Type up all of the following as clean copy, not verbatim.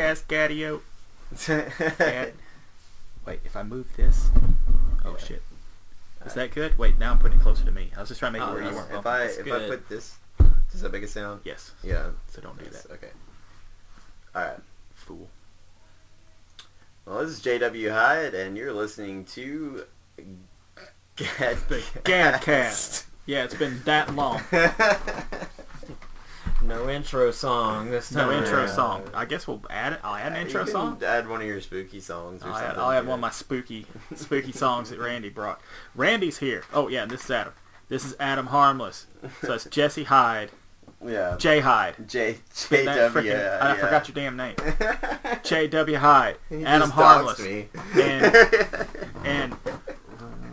ass Gadio. Wait, if I move this... Oh, shit. Is that good? Wait, now I'm putting it closer to me. I was just trying to make it where you weren't. If I put this... Does that make a sound? Yes. Yeah. So don't do that. Okay. Alright. Fool. Well, this is Dubya Hyde, and you're listening to... Gadcast. Yeah, it's been that long. No intro song this time. No intro song. I guess we'll add it. I'll add an intro song. Add one of your spooky songs or something. I'll add one of my spooky songs that Randy brought. Randy's here. Oh yeah, and this is Adam. This is Adam Harmless. So it's Jesse Hyde. Yeah. J Hyde. J-W. I forgot your damn name. J-W Hyde. He Adam just Harmless. doxed me. And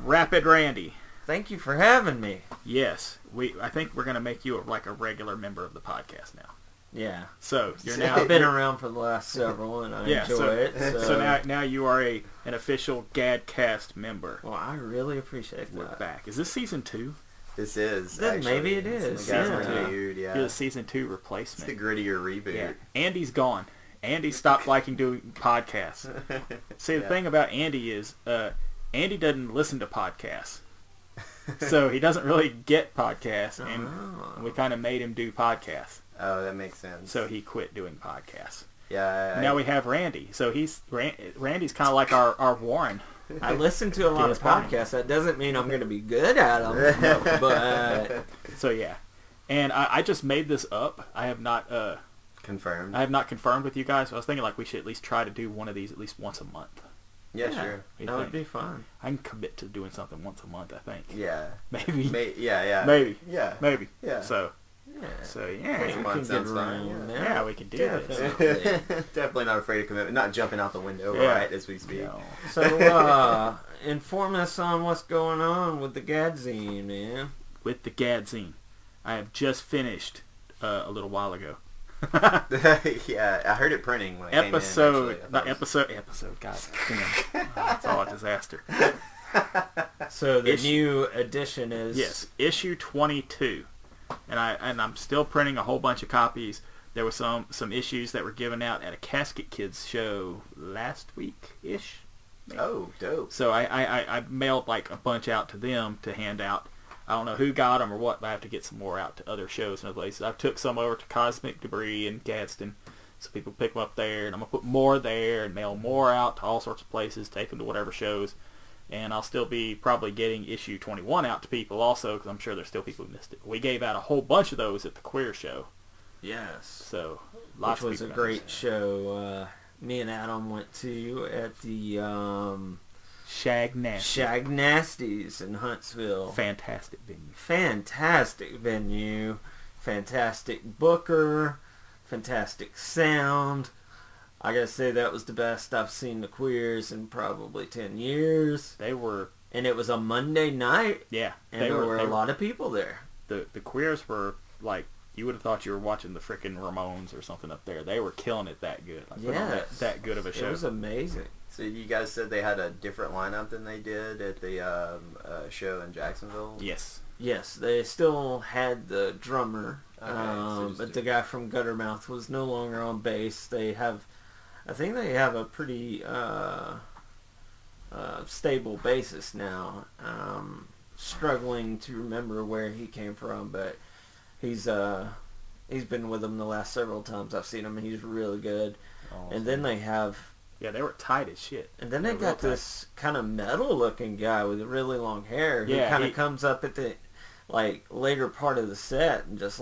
Rapid Randy. Thank you for having me. Yes, I think we're gonna make you like a regular member of the podcast now. Yeah. So you're now. I've been around for the last several, and I enjoy it. So now you are an official GADcast member. Well, I really appreciate that. We're back. Is this season 2? This is. Maybe it is. Season 2. Yeah. You're the season 2 replacement. It's the grittier reboot. Yeah. Andy's gone. Andy stopped liking doing podcasts. See, the thing about Andy is, Andy doesn't listen to podcasts. So he doesn't really get podcasts, and we kind of made him do podcasts. Oh, that makes sense. So he quit doing podcasts. Yeah. Now we have Randy. So Randy's kind of like our Warren. I listen to a lot of podcasts. That doesn't mean I'm going to be good at them. But so yeah, and I just made this up. I have not confirmed. I have not confirmed with you guys. So I was thinking like we should at least try to do one of these at least once a month. Yeah, sure. That would be fun. I can commit to doing something once a month, I think. Yeah. Maybe. Yeah. Maybe. Yeah. Maybe. Yeah. So Once a month sounds fine. Yeah, we can do this. Definitely not afraid of commitment. Not jumping out the window right as we speak. No. So, inform us on what's going on with the GAD zine, man. With the GAD zine. I have just finished a little while ago. Yeah, I heard it printing when I came in. Episode, God damn. It's all a disaster. So the new edition is... Yes, issue 22. And I'm still printing a whole bunch of copies. There were some issues that were given out at a Casket Kids show last week-ish. Maybe. Oh, dope. So I mailed like a bunch out to them to hand out. I don't know who got them or what, but I have to get some more out to other shows and other places. I took some over to Cosmic Debris in Gadsden, so people pick them up there, and I'm going to put more there and mail more out to all sorts of places, take them to whatever shows. And I'll still be probably getting issue 21 out to people also, because I'm sure there's still people who missed it. We gave out a whole bunch of those at the Queer Show. Yes. So, lots Which was a great show. Me and Adam went to at the Shagnasty's in Huntsville. Fantastic venue. Fantastic booker. Fantastic sound. I gotta say that was the best I've seen the Queers in probably 10 years. They were... And it was a Monday night. Yeah. And there were a lot of people there. The Queers were like... You would have thought you were watching the frickin' Ramones or something up there. They were killing it that good. Like, that good of a show. It was amazing. So you guys said they had a different lineup than they did at the show in Jacksonville? Yes. Yes, they still had the drummer, so but the guy from Guttermouth was no longer on bass. I think they have a pretty stable bassist now. Struggling to remember where he came from, but he's been with them the last several times I've seen him, and he's really good. Awesome. And then they have... Yeah, they were tight as shit. And then they got this kind of metal-looking guy with really long hair who kind of comes up at the later part of the set and just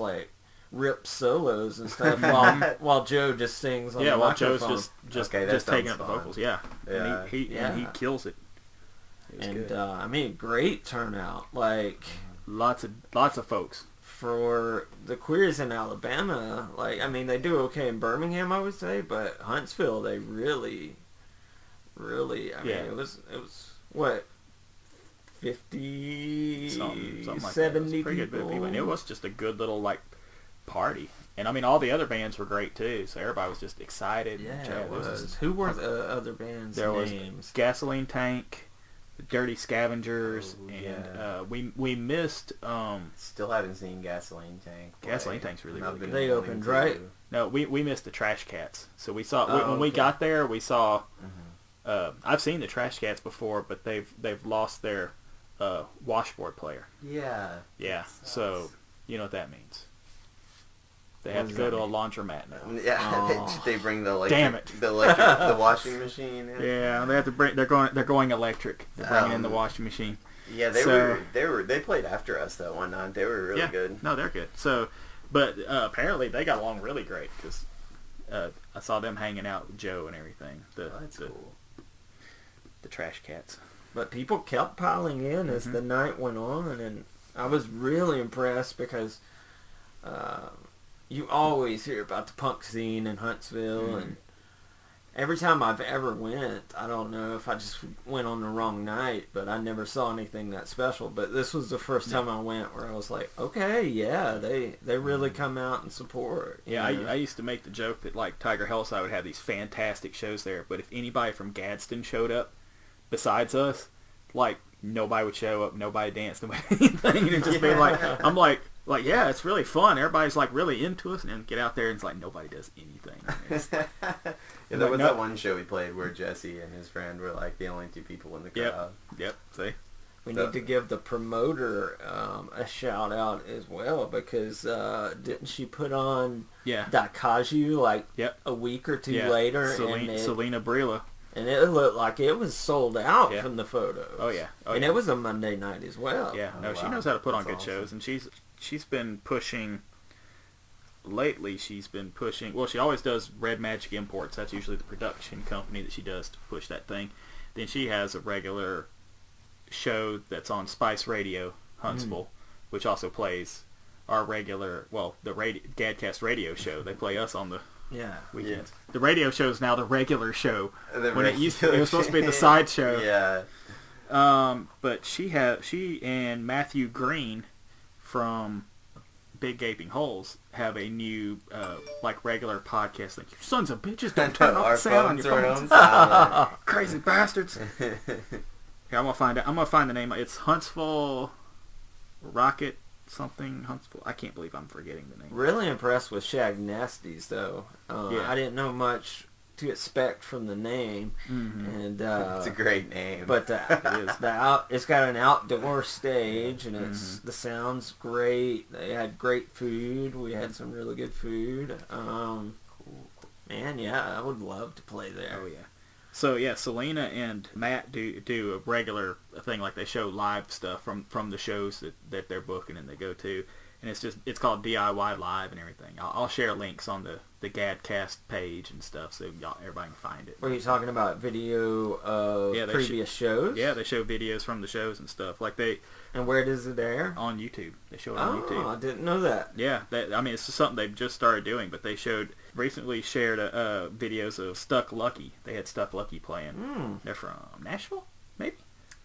rips solos and stuff while Joe just sings on the microphone. While Joe's just taking up the vocals. Yeah. And he kills it. And great turnout. Lots of folks. For the Queers in Alabama, they do okay in Birmingham, I would say, but Huntsville, they really, it was what, 50, something like 70 that. Pretty people. Good people. And it was just a good little party. And all the other bands were great too, so everybody was just excited. Yeah, it was. Who were the other bands' names? There was Gasoline Gasoline Tank, the Dirty Scavengers, and we missed. Still haven't seen Gasoline Tank. Gasoline Tank's really good. They opened, right? No, we missed the Trash Cats. So we saw when we got there, we saw. I've seen the Trash Cats before, but they've lost their washboard player. Yeah. Yeah. So you know what that means. They have to go to a laundromat now. Yeah, they bring the electric. Damn it. The washing machine. Yeah, they have to bring. They're going electric. They're bringing in the washing machine. Yeah, they played after us that one night. They were really good. No, they're good. So, but apparently they got along really great because I saw them hanging out with Joe and everything. That's cool. The Trash Cats. But people kept piling in as the night went on, and I was really impressed because you always hear about the punk scene in Huntsville, and every time I've ever went, I don't know if I just went on the wrong night, but I never saw anything that special. But this was the first time I went where I was like, okay, yeah, they really come out and support. Yeah, I used to make the joke that like Tiger Helicide would have these fantastic shows there, but if anybody from Gadsden showed up besides us, like nobody would show up, nobody danced, nobody anything. It'd just be like, I'm like, yeah, it's really fun. Everybody's like really into us, and then get out there and it's like nobody does anything. Yeah, there was that one show we played where Jesse and his friend were like the only two people in the crowd. Yep. See, we need to give the promoter a shout out as well because didn't she put on Daikaju like a week or two later? Selena Brilla. And it looked like it was sold out from the photos. Oh yeah, and it was a Monday night as well. Yeah, she knows how to put on good shows, and she's been pushing. Lately, she's been pushing. Well, she always does Red Magic Imports. That's usually the production company that she does to push that thing. Then she has a regular show that's on Spice Radio Huntsville, which also plays our regular, the Gadcast radio show. They play us on the weekends. Yeah. The radio show is now the regular show. It was supposed to be the side show. Yeah. But she and Matthew Green from Big Gaping Holes have a new regular podcast. Like, you sons of bitches, don't turn off the sound on your phones. Crazy bastards. Here, I'm gonna find the name. It's Huntsville Rocket something. Huntsville. I can't believe I'm forgetting the name. Really impressed with Shagnasty's though. I didn't know much to expect from the name, and it's a great name. But it is. It's got an outdoor stage, and the sound's great. They had great food. We had some really good food. Cool. Man, I would love to play there. Oh yeah. So yeah, Selena and Matt do a regular thing, like they show live stuff from the shows that they're booking and they go to, and it's called DIY Live and everything. I'll share links on the Gadcast page and stuff, so everybody can find it. Were you talking about video of previous shows? Yeah, they show videos from the shows and stuff. And where does it air? On YouTube. They show it on YouTube. Oh, I didn't know that. Yeah, it's just something they've just started doing, but they recently shared videos of Stuck Lucky. They had Stuck Lucky playing. They're from Nashville, maybe?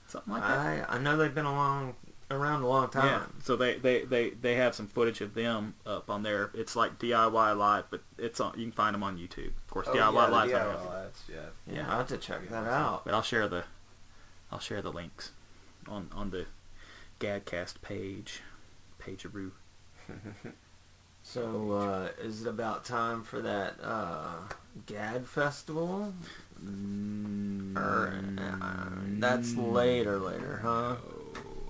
Something like that. I know they've been around a long time. Yeah, so they have some footage of them up on there. It's like DIY Live, but it's on. You can find them on YouTube. Of course, DIY Live. Yeah, I'll have to check that out. But I'll share the links on the Gadcast pageroo. So is it about time for that GAD festival? That's later, huh?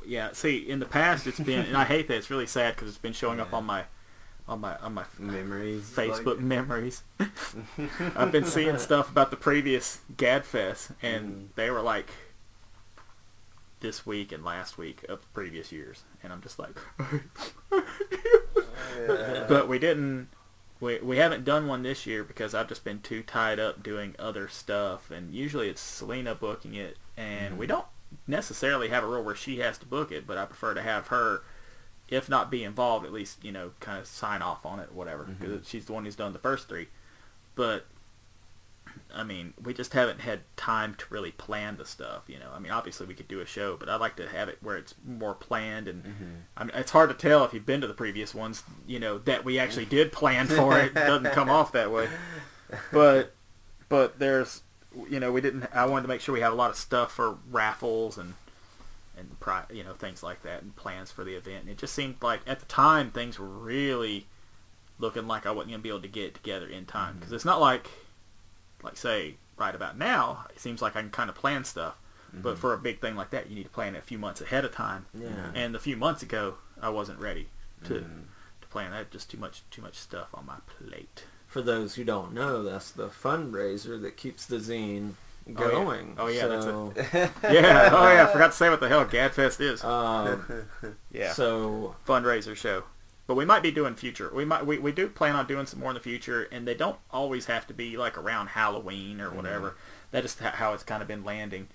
Yeah, see, in the past it's been, and I hate that, it's really sad because it's been showing up on my memories, Facebook memories. I've been seeing stuff about the previous GAD Fest, and they were like this week and last week of previous years, and I'm just like, but we haven't done one this year because I've just been too tied up doing other stuff, and usually it's Selena booking it, and we don't necessarily have a rule where she has to book it, but I prefer to have her, if not be involved, at least, kind of sign off on it or whatever, because she's the one who's done the first three. But I mean, we just haven't had time to really plan the stuff, I mean, obviously we could do a show, but I'd like to have it where it's more planned, and I mean, it's hard to tell if you've been to the previous ones, that we actually did plan for it. It doesn't come off that way. But there's you know, I wanted to make sure we had a lot of stuff for raffles and you know, things like that, and plans for the event. And it just seemed like at the time things were really looking like I wasn't going to be able to get it together in time, because it's not like say right about now it seems like I can kind of plan stuff, but for a big thing like that you need to plan it a few months ahead of time. And a few months ago I wasn't ready to plan. I had just too much stuff on my plate. For those who don't know, that's the fundraiser that keeps the zine going. Oh yeah, so, that's it. Yeah. Oh yeah, I forgot to say what the hell GADFest is. Yeah. So fundraiser show. But we might be doing future. We do plan on doing some more in the future, and they don't always have to be like around Halloween or whatever. That is how it's kind of been landing.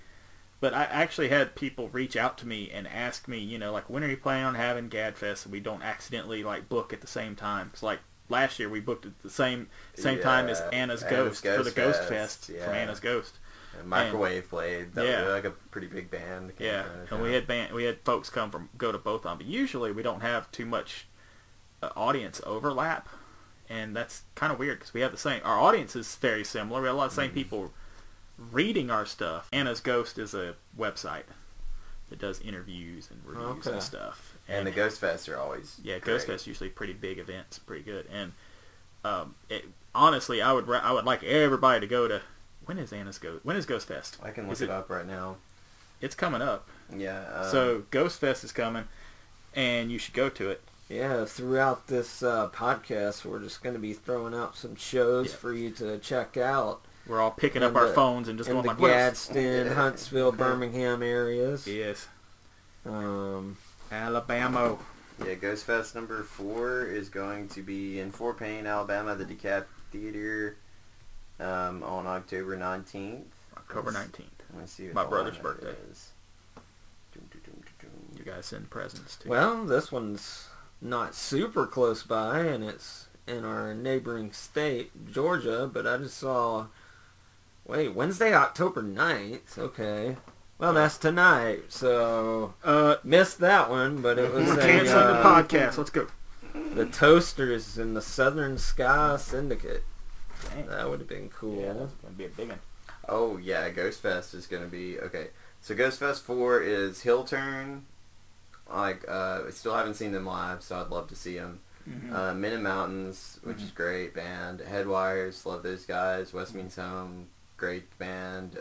But I actually had people reach out to me and ask me, you know, like, when are you planning on having GADFest, and we don't accidentally like book at the same time? It's like last year we booked at the same time as Anna's Ghost for the Ghost Fest from Anna's Ghost. And Microwave played. That was like a pretty big band. Yeah, and we had folks go to both of them. But usually we don't have too much audience overlap, and that's kind of weird because we have the same. Our audience is very similar. We have a lot of the same people reading our stuff. Anna's Ghost is a website that does interviews and reviews and stuff. And the Ghost Fests are always Ghost Fest usually pretty big events, pretty good. And honestly, I would like everybody to go to. When is Ghost Fest? I can look it up right now. It's coming up. Yeah. So Ghost Fest is coming, and you should go to it. Yeah, throughout this podcast, we're just going to be throwing out some shows for you to check out. We're all picking up our phones and just going like, "What?" Gadsden, Huntsville, Birmingham areas. Yes. Alabama. Yeah, Ghost Fest number 4 is going to be in Fort Payne, Alabama, the DeKalb Theater, on October 19th. October 19th. Let's see what my brother's birthday. Is. You guys send presents too. Well, this one's not super close by, and it's in our neighboring state, Georgia, but I just saw... Wait, Wednesday, October 9th. Okay. Well, that's tonight, so... missed that one, but it was canceling the podcast. Let's go. The Toasters in the Southern Sky Syndicate. Dang. That would have been cool. Yeah, that's going to be a big one. Oh, yeah, Ghost Fest is going to be... Okay, so Ghost Fest 4 is Hill Turn. Like, I still haven't seen them live, so I'd love to see them. Men in Mountains, which is great band. Headwires, love those guys. West Means Home, great band.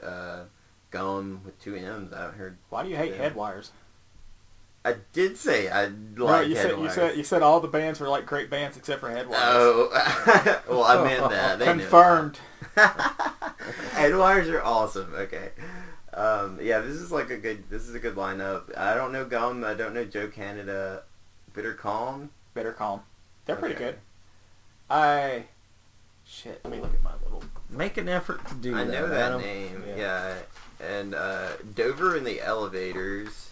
Gum with 2 M's. I haven't heard. Why do you hate Headwires? I did say I like Headwires. You said all the bands were like great bands except for Headwires. Oh, well, I meant that. They confirmed. Headwires are awesome. Okay. Yeah, this is a good lineup. I don't know Gum. I don't know Joe Canada. Bitter Calm. They're pretty good. Let me look at my little... Make an effort to do that. I know that Adam. name. Yeah. And Dover and the Elevators.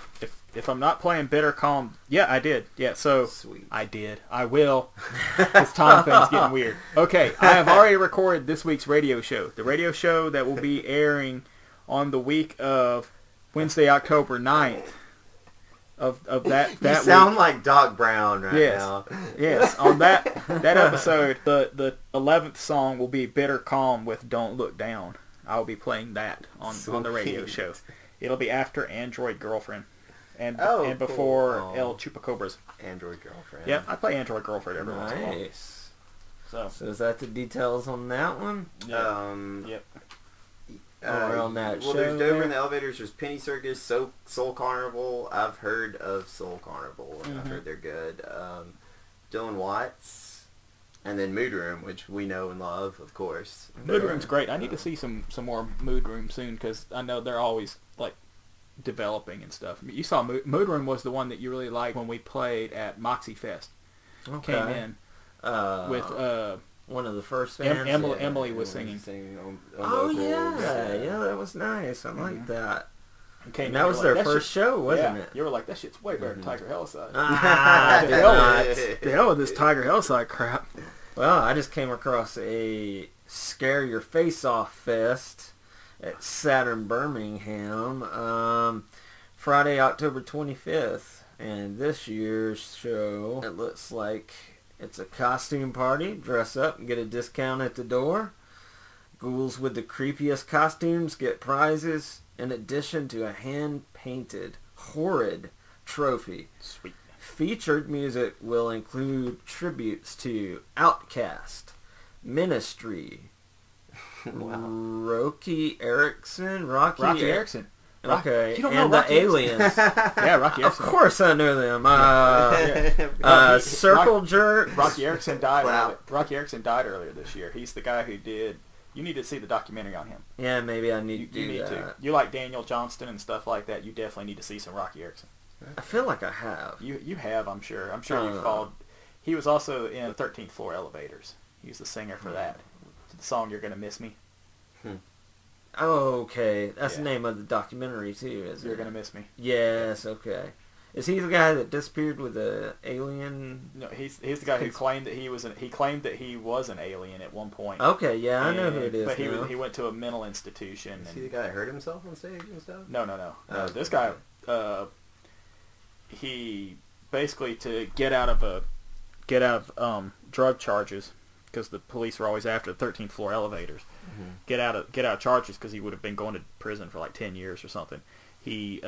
If I'm not playing Bitter Calm... Yeah, I did. Yeah, so... Sweet. I did. I will. This time thing's getting weird. Okay, I have already recorded this week's radio show. The radio show that will be airing on the week of Wednesday, October 9th. Of that you sound like Doc Brown right now. Yes, on that episode, the 11th song will be Bitter Calm with Don't Look Down. I'll be playing that on the radio show. It'll be after Android Girlfriend and before El Chupacabras. Android Girlfriend. Yeah, I play Android Girlfriend every once in a while. Nice. So is that the details on that one? Yep. On that show there's Dover and the Elevators. There's Penny Circus, Soul Carnival. I've heard of Soul Carnival. And I've heard they're good. Dylan Watts, and then Mood Room, which we know and love, of course. Mood Room's great. I need to see some more Mood Room soon because I know they're always like developing and stuff. I mean, you saw Mood Room was the one that you really liked when we played at Moxie Fest. Okay. Came in with one of the first bands. Emily was singing. On Oh vocals. yeah, that was nice. I like that. And that was their first show, wasn't it? You were like, that shit's way better than Tiger Helicide. The hell with this Tiger Helicide crap. Well, I just came across a Scare Your Face Off Fest at Saturn Birmingham, Friday, October 25th. And this year's show, it looks like it's a costume party. Dress up and get a discount at the door. Ghouls with the creepiest costumes get prizes in addition to a hand-painted, horrid trophy. Sweet. Featured music will include tributes to Outkast, Ministry, Rocky Erickson. Okay, You don't and know the Rocky Aliens. Yeah, Rocky Of Erickson. course I know them. Circle Jerk. Rocky Erickson died. Wow. Rocky Erickson died earlier this year. He's the guy who did. You need to see the documentary on him. Yeah, maybe I need You to do need that. to. You like Daniel Johnston and stuff like that. You definitely need to see some Rocky Erickson. I feel like I have. You have, I'm sure. I'm sure you followed. He was also in 13th Floor Elevators. He was the singer for that. The song "You're Gonna Miss Me." Oh, okay. That's the name of the documentary too, isn't You're it? Gonna Miss Me. Yes, okay. Is he the guy that disappeared with the alien? No, he's the guy who claimed that he was an alien at one point. Okay, yeah, I know who it is. But now. he went to a mental institution. Is he the guy that hurt himself on stage and stuff? No. Oh, This guy, he basically, to get out of drug charges, because the police were always after the 13th floor elevators. Get out of charges because he would have been going to prison for like 10 years or something. He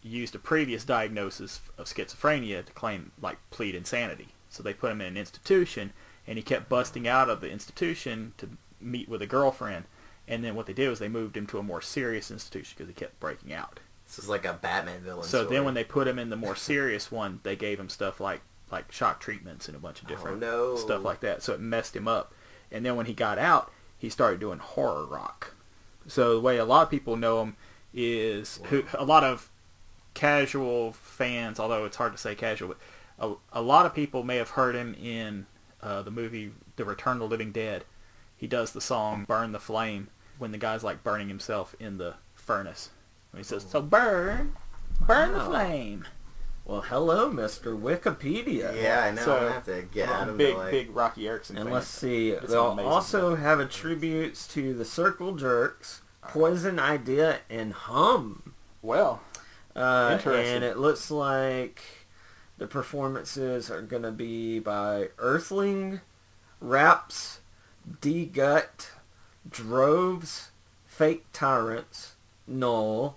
used a previous diagnosis of schizophrenia to plead insanity. So they put him in an institution, and he kept busting out of the institution to meet with a girlfriend. And then what they did was they moved him to a more serious institution because he kept breaking out. This is like a Batman villain So story. then when they put him in the more serious one, they gave him stuff like shock treatments and a bunch of different stuff like that. So it messed him up. And then when he got out, he started doing horror rock. So the way a lot of people know him is a lot of casual fans, although it's hard to say casual, but a lot of people may have heard him in the movie The Return of the Living Dead. He does the song "Burn the Flame" when the guy's like burning himself in the furnace. And he says, "So burn the flame." Well, hello, Mr. Wikipedia. Yeah, I know. So, I'm going to have to get out of big Rocky Erickson And fan. let's see. It's They'll amazing also have attributes to the Circle Jerks, Poison Idea, and Hum. Well, interesting. And it looks like the performances are going to be by Earthling, Raps, D-Gut, Droves, Fake Tyrants, Null,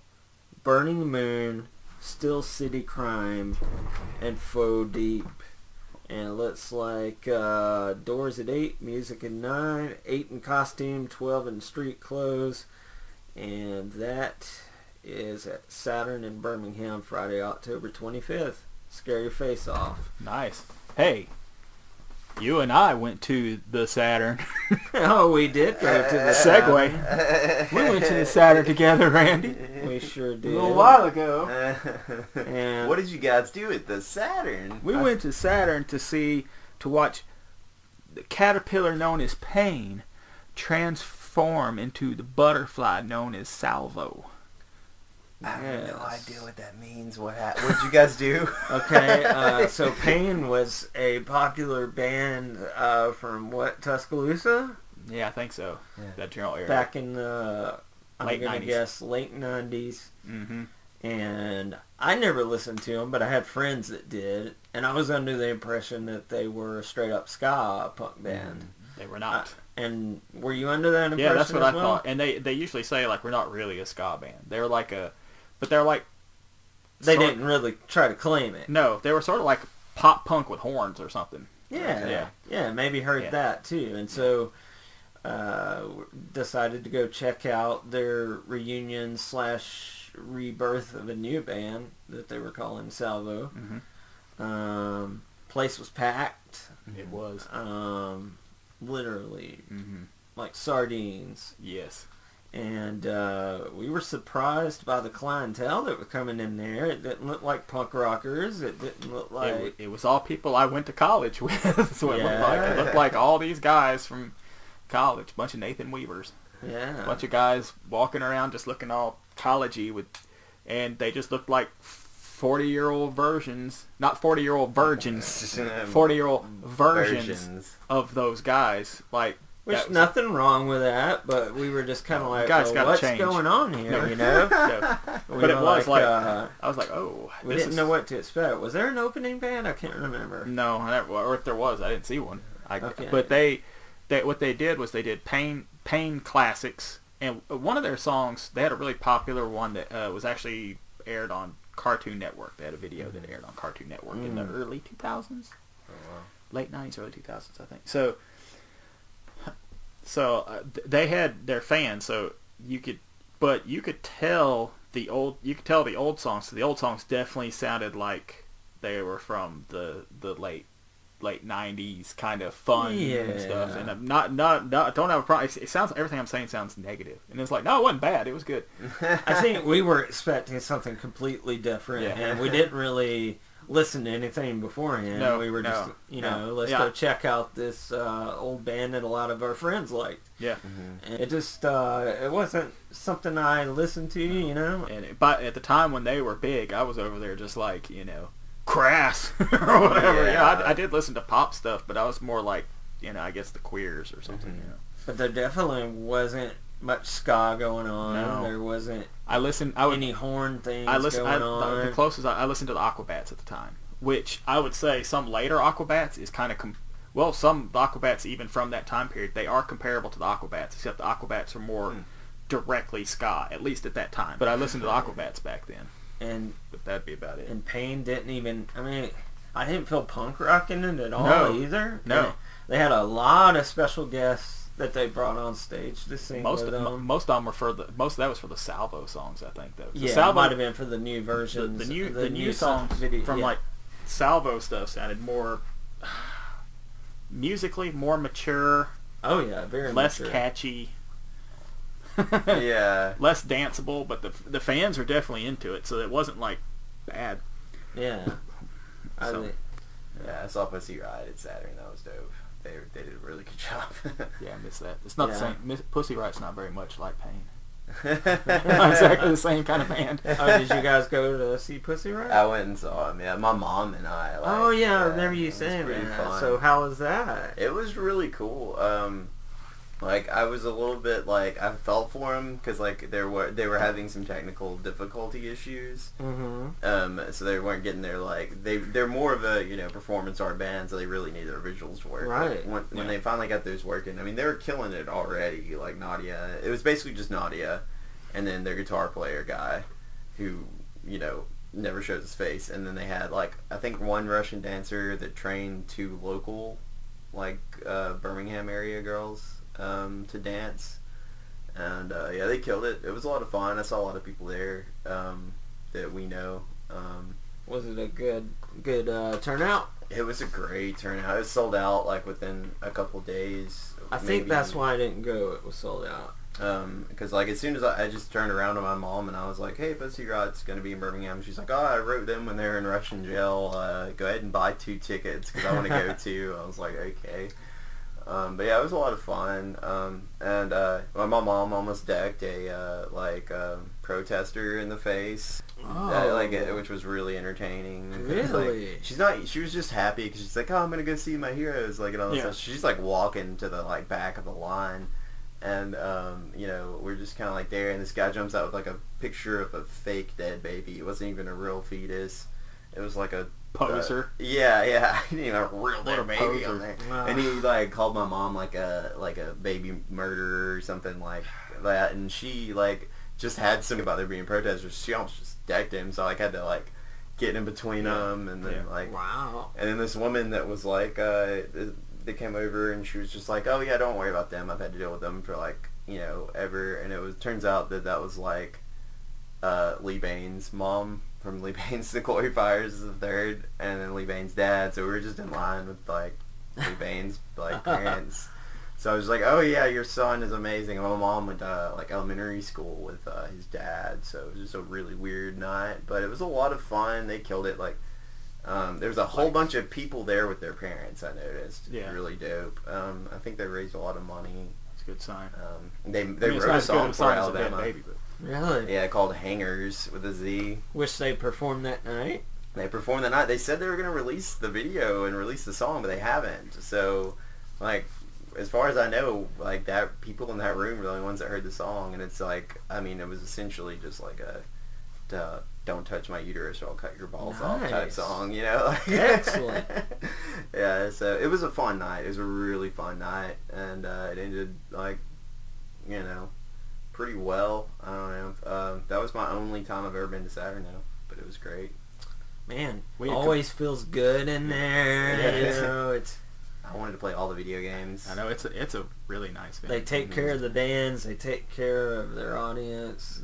Burning Moon, Still City Crime, and Faux Deep. And it looks like doors at 8, music at 9, 8 in costume, 12 in street clothes. And that is at Saturn in Birmingham, Friday, October 25th. Scare your face off. Nice. Hey, you and I went to the Saturn. Oh, we did go to the Segue. We went to the Saturn together, Randy. We sure did. A little while ago. And what did you guys do at the Saturn? We went to Saturn to watch the caterpillar known as Pain transform into the butterfly known as Salvo. I have no idea what that means. What did you guys do? Okay, so Pain was a popular band from Tuscaloosa? Yeah, I think so. Yeah. That general area. Back in the, I'm going to 90s. guess, late 90s. Mm-hmm. And I never listened to them, but I had friends that did. And I was under the impression that they were a straight-up ska punk band. They were not. And were you under that impression? Yeah, that's what as I well? thought. And they usually say, like, we're not really a ska band. They're like a... But they're like... They didn't really try to claim it. No, they were sort of like pop punk with horns or something. Yeah, maybe heard that too. And so decided to go check out their reunion / rebirth of a new band that they were calling Salvo. Mm-hmm. Place was packed. It was. Literally. Mm-hmm. Like sardines. Yes. And we were surprised by the clientele that were coming in there. It didn't look like punk rockers. It didn't look like... It was all people I went to college with. That's what it looked like. It looked like all these guys from college. A bunch of Nathan Weavers. Yeah. A bunch of guys walking around just looking all collegey with... And they just looked like 40-year-old versions. Not 40-year-old virgins. 40-year-old versions of those guys. Like... Which nothing wrong with that, but we were just kind of like, guys gotta what's change. going on here, you know? But it was like, I was like, oh. We didn't know what to expect. Was there an opening band? I can't remember. No, or if there was, I didn't see one. Okay. But what they did was they did Pain Pain classics, and one of their songs, they had a really popular one that was actually aired on Cartoon Network. They had a video that aired on Cartoon Network in the early 2000s. Oh, wow. Late 90s, early 2000s, I think. So they had their fans, so you could tell the old songs. So the old songs definitely sounded like they were from the late 90s kind of fun and stuff. And I'm not don't have a problem. It sounds, everything I'm saying sounds negative, and it's like, no, it wasn't bad. It was good. I think we were expecting something completely different, and we didn't really listen to anything beforehand. No, we were just, let's go check out this old band that a lot of our friends liked. Yeah. And it just, it wasn't something I listened to, And but at the time when they were big, I was over there just like, Crass or whatever. Yeah, I did listen to pop stuff, but I was more like, I guess the Queers or something. But there definitely wasn't much ska going on. No. There wasn't any horn things going on. The closest I listened to the Aquabats at the time, which I would say some later Aquabats is kind of some Aquabats even from that time period, they are comparable to the Aquabats, except the Aquabats are more directly ska, at least at that time. But I listened to the Aquabats back then. But that'd be about it. And Pain didn't even, I didn't feel punk rock in it at all either. No. They had a lot of special guests that they brought on stage to sing most with them. Most of them were most of that was for the Salvo songs, I think. Though. Salvo might have been for the new versions. The new songs from like Salvo stuff sounded more musically more mature. Oh yeah, very less mature. Catchy. Yeah. Less danceable, but the fans are definitely into it, so it wasn't like bad. Yeah. I saw Pussy Riot at Saturn. That was dope. They did a really good job. Yeah, I miss that. It's not the same. Pussy Riot's not very much like Pain. Not exactly the same kind of band. Oh, did you guys go to see Pussy Riot? I went and saw him. Yeah, my mom and I. I remember you saying that. So how was that? It was really cool. I was a little bit I felt for them because they were having some technical difficulty issues. So they weren't getting their they're more of a performance art band, so they really need their visuals to work. Right. When they finally got those working, they were killing it already. Nadia, it was basically just Nadia, and then their guitar player guy, who never shows his face, and then they had I think one Russian dancer that trained two local Birmingham area girls to dance, and they killed it. It was a lot of fun. I saw a lot of people there that we know. Was it a good turnout? It was a great turnout. It was sold out within a couple days. I think that's why I didn't go. It was sold out. Because as soon as I just turned around to my mom and I was like, "Hey, Pussy Riot's gonna be in Birmingham." She's like, "Oh, I wrote them when they were in Russian jail. Go ahead and buy 2 tickets because I want to go too." I was like, "Okay." But yeah, it was a lot of fun. And my mom almost decked a protester in the face. Which was really entertaining. Really? She was just happy because she's like, "Oh, I'm gonna go see my heroes." And all this stuff. She's walking to the back of the line, and we're just kind of there, and this guy jumps out with a picture of a fake dead baby. It wasn't even a real fetus. It was a poser. Yeah. A real dead baby poser on there. Wow. And he called my mom a baby murderer or something like that, and she just had something about there being protesters. She almost just decked him, so I had to get in between them, and then wow. And then this woman that was they came over, and she was just like, "Oh yeah, don't worry about them. I've had to deal with them for ever." And it turns out that was Lee Bain's mom from Lee Bain's The Glory Fires is the third, and then Lee Bain's dad. So we were just in line with Lee Bain's parents. So I was like, "Oh yeah, your son is amazing." And my mom went to elementary school with his dad, so it was just a really weird night, but it was a lot of fun. They killed it. There was a whole bunch of people there with their parents. I noticed. Yeah. Really dope. I think they raised a lot of money. It's a good sign. They wrote a song for Alabama. Baby, but... Really? Yeah, called Hangers with a Z. Wish they performed that night. They performed that night. They said they were going to release the video and release the song, but they haven't. So, as far as I know, that people in that room were the only ones that heard the song, and it's it was essentially just a "Don't touch my uterus or I'll cut your balls off" type song, Excellent. Yeah, so it was a fun night. It was a really fun night, and it ended pretty well. I don't know. That was my only time I've ever been to Saturno, but it was great. Man, always feels good in there. It's. I wanted to play all the video games. I know it's a really nice venue. They take care of the bands. They take care of their audience.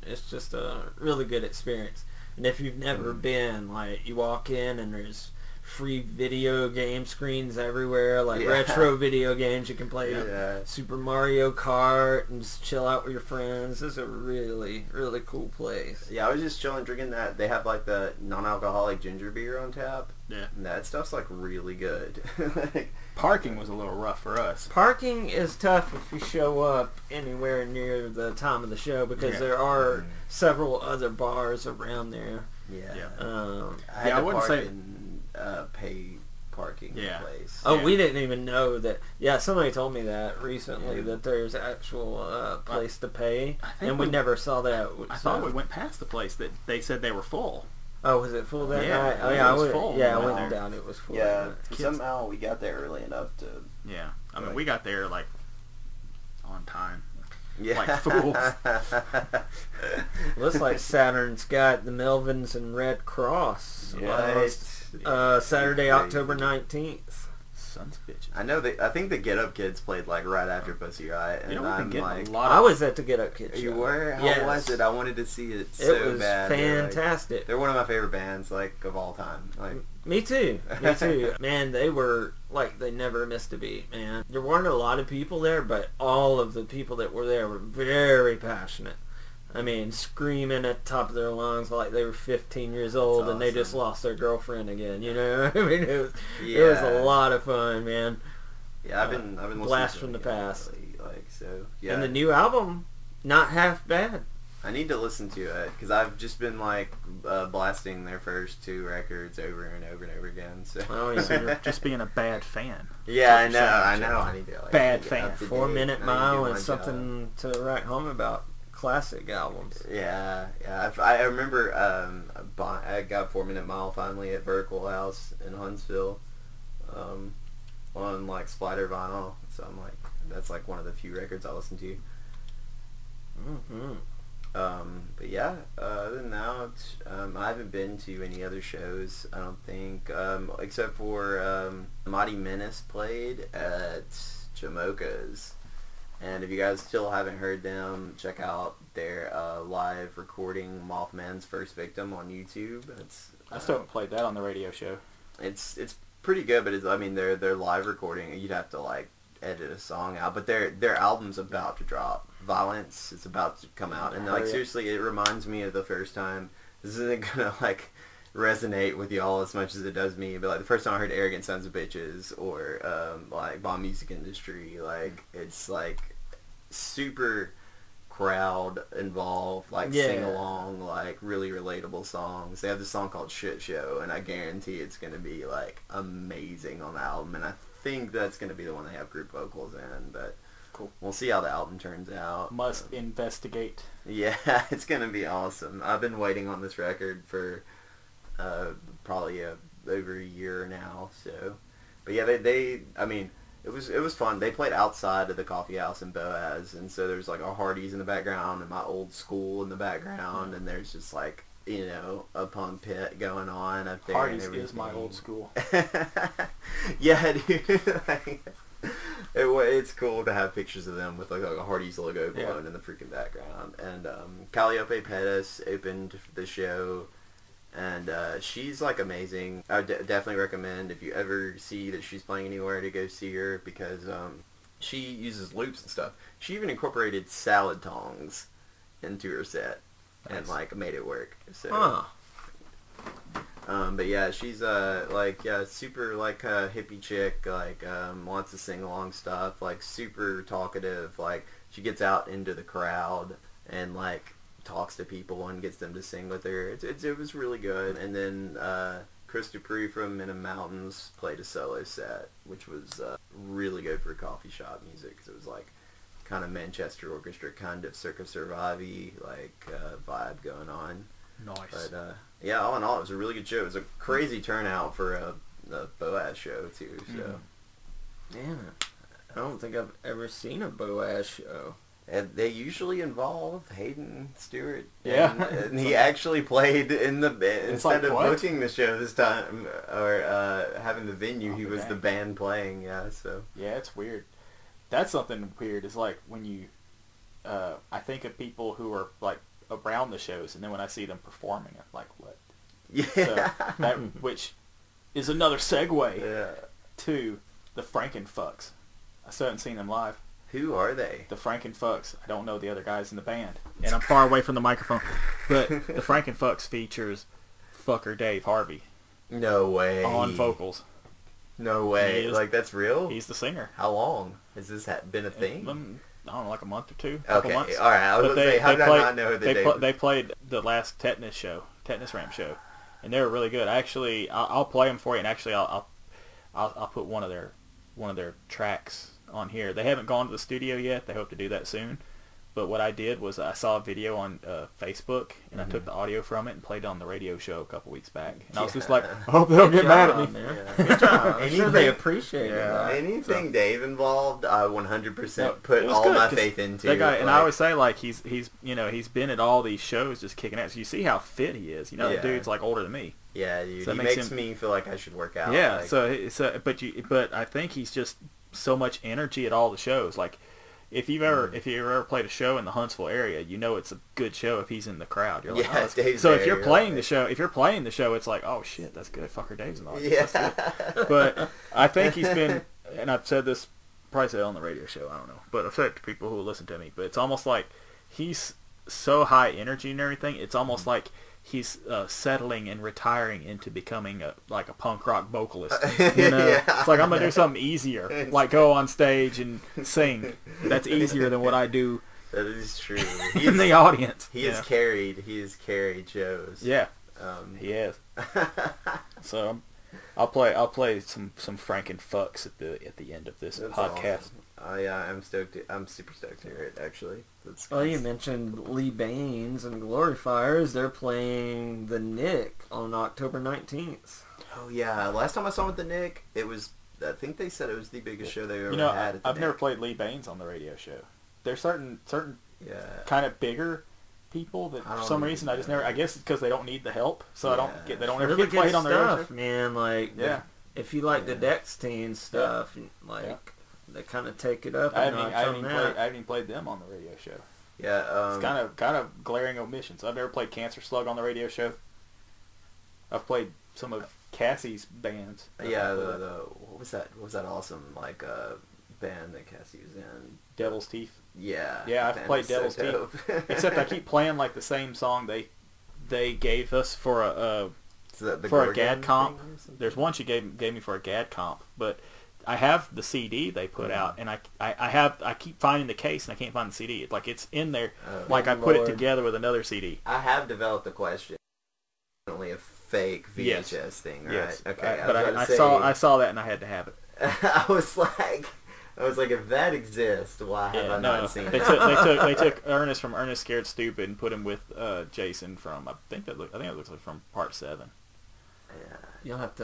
It's just a really good experience. And if you've never been, like, you walk in and there's free video game screens everywhere, like retro video games. You can play Super Mario Kart and just chill out with your friends. This is a really, really cool place. Yeah, I was just chilling, drinking that. They have, like, the non-alcoholic ginger beer on tap. Yeah. And that stuff's, like, really good. Parking was a little rough for us. Parking is tough if you show up anywhere near the time of the show because there are several other bars around there. Yeah. I wouldn't say pay parking place. Oh, we didn't even know that. Yeah, somebody told me that recently that there's actual place to pay, and we never saw that. I thought we went past the place that they said they were full. Oh, was it full that night? Oh, yeah, it was full. Yeah, I went down. It was full. Yeah, somehow we got there early enough to. Yeah, I mean, we got there like on time. Yeah. Like fools. Looks like Saturn's got the Melvins and Red Cross. Saturday, October 19th. Sons of bitches. I know I think the Get Up Kids played like right after Pussy Riot, and I'm like, I was at the Get Up Kids show. You were? How was it? I wanted to see it so bad. It was fantastic. They're one of my favorite bands, like, of all time. Like, me too. Me too. Man, they were like, they never missed a beat, man. There weren't a lot of people there, but all of the people that were there were very passionate. I mean, screaming at the top of their lungs like they were 15 years old and they just lost their girlfriend again. You know, I mean, it was a lot of fun, man. Yeah, I've been listening blast from the past. And the new album, not half bad. I need to listen to it because I've just been like blasting their first two records over and over and over again. So, so you're just being a bad fan. Yeah, I know. I need to bad fan. 4 Minute Mile is something to write home about. Classic albums. Yeah. I remember I got 4 Minute Mile finally at Vertical House in Huntsville on like splitter vinyl. So I'm like, that's like one of the few records I listen to. But yeah, other than that, I haven't been to any other shows, I don't think, except for Mighty Menace played at Jamocha's. And if you guys still haven't heard them, check out their live recording Mothman's First Victim on YouTube. I still haven't played that on the radio show. It's pretty good, but their live recording, you'd have to like edit a song out. But their album's about to drop. Violence is about to come out, and like seriously, it reminds me of the first time. This isn't gonna like resonate with y'all as much as it does me, but like the first time I heard Arrogant Sons of Bitches or like Bomb Music Industry, like it's like super crowd involved, like sing along, like really relatable songs. They have this song called Shit Show, and I guarantee it's gonna be like amazing on the album, and I think that's gonna be the one they have group vocals in, but cool. We'll see how the album turns out. Must investigate. Yeah, it's gonna be awesome. I've been waiting on this record for probably over a year now. So, but yeah, they I mean, it was fun. They played outside of the coffee house in Boaz, and so there's like a Hardee's in the background and my old school in the background, and there's just like, you know, a punk pit going on up there. Hardee's is my old school. Yeah, dude. It's cool to have pictures of them with like a Hardee's logo blown in the freaking background. And Calliope Pettis opened the show, and she's like amazing. I would definitely recommend, if you ever see that she's playing anywhere, to go see her, because she uses loops and stuff. She even incorporated salad tongs into her set and like made it work. So, but yeah, she's super like hippie chick, like wants to sing along stuff, like super talkative, like she gets out into the crowd and like talks to people and gets them to sing with her. It was really good. And then Chris Dupree from Minham Mountains played a solo set, which was really good for coffee shop music, because it was like kind of Manchester Orchestra, kind of Circa Survive-y like vibe going on. Nice. But yeah, all in all, it was a really good show. It was a crazy turnout for a Boaz show too. So yeah, I don't think I've ever seen a Boaz show. And they usually involve Hayden Stewart. Yeah. And he actually played in the band. Instead of what? booking the show this time, or having the venue, he was dang. the band playing, yeah, so. Yeah, it's weird. That's something weird. Is like when you, I think of people who are like around the shows, and then when I see them performing, I'm like, what? Yeah. So that, which is another segue Yeah. to the Frankenfucks. I still haven't seen them live. Who are they? The Frankenfucks. I don't know the other guys in the band, and I'm far away from the microphone. But the Frankenfucks features fucker Dave Harvey No way. on vocals. No way. He is- Like, that's real? He's the singer. How long? Has this been a thing? I don't know, like a month or two, couple Okay, months. alright. I was But going to say, how did I not know who they played the last Tetanus Ramp show, and they were really good. I'll play them for you, and actually I'll put one of their tracks on here. They haven't gone to the studio yet. They hope to do that soon. But what I did was I saw a video on Facebook, and I took the audio from it and played it on the radio show a couple weeks back. And I was just like, I hope they don't get mad at me. Yeah. Good job. I'm sure they appreciate Yeah. it. Anything Dave involved, I 100% put it was all good, my 'cause faith into. That guy, and I like- always say, like, he's been at all these shows just kicking ass. You see how fit he is. The Yeah. dude's like older than me. Yeah, dude. So that He makes makes him- me feel like I should work out. Yeah. Like, But I think he's just so much energy at all the shows. Like, if you've ever played a show in the Huntsville area, you know it's a good show if he's in the crowd. You're like, Yeah, oh, that's- Dave's so there, if you're you're playing like- the show, it's like, oh shit, that's good. Fucker Dave's in the audience. yeah. That's good. But I think he's been, and I've said this, probably said it on the radio show, I don't know, but I've said it to people who listen to me, but it's almost like he's so high energy and everything, it's almost like he's settling and retiring into becoming a punk rock vocalist. You know, Yeah. it's like, I'm gonna do something easier, like go on stage and sing. That's easier than what I do That is true. in the audience. He has carried shows. Yeah, Um, he has. So I'll play some Frankenfucks at the end of this That's podcast. awesome. Yeah, I'm stoked. I'm super stoked to hear it. Actually, Well, you mentioned Lee Baines and Glorifiers. They're playing the Nick on October 19th. Oh yeah, last time I saw him at the Nick, it was. I think they said it was the biggest show they ever You know, had. At the I've never Nick. played Lee Baines on the radio show. There's certain Yeah. kind of bigger people that I for don't some even reason I just know. never. I guess it's because they don't need the help, so Yeah. they don't ever Really get played good on the radio stuff, show. man. Like, Yeah. if you like the Yeah. Dex teen stuff, like, Yeah. they kind of take it up I a haven't, notch I, haven't on even that. played, I haven't even played them on the radio show. Yeah. It's kind of glaring omissions. I've never played Cancer Slug on the radio show. I've played some of Cassie's bands. Yeah. The what was that? What was that awesome band that Cassie was in? Devil's Teeth. Yeah. Yeah, I've that played band was Devil's so dope. Except I keep playing like the same song they gave us for a Is that the for a Gorgon GAD comp. thing or something? There's one she gave me for a GAD comp, but I have the CD they put out, and I keep finding the case and I can't find the CD. It's like it's in there, like I put it Lord. together with another CD. I have developed a question. Definitely a fake VHS Yes. thing, right? Yes, Okay. but was about I to say, saw that and I had to have it. I was like, if that exists, why have I not seen they it? they took Ernest from Ernest Scared Stupid and put him with Jason from I think it looks like from Part 7. Yeah. You'll have to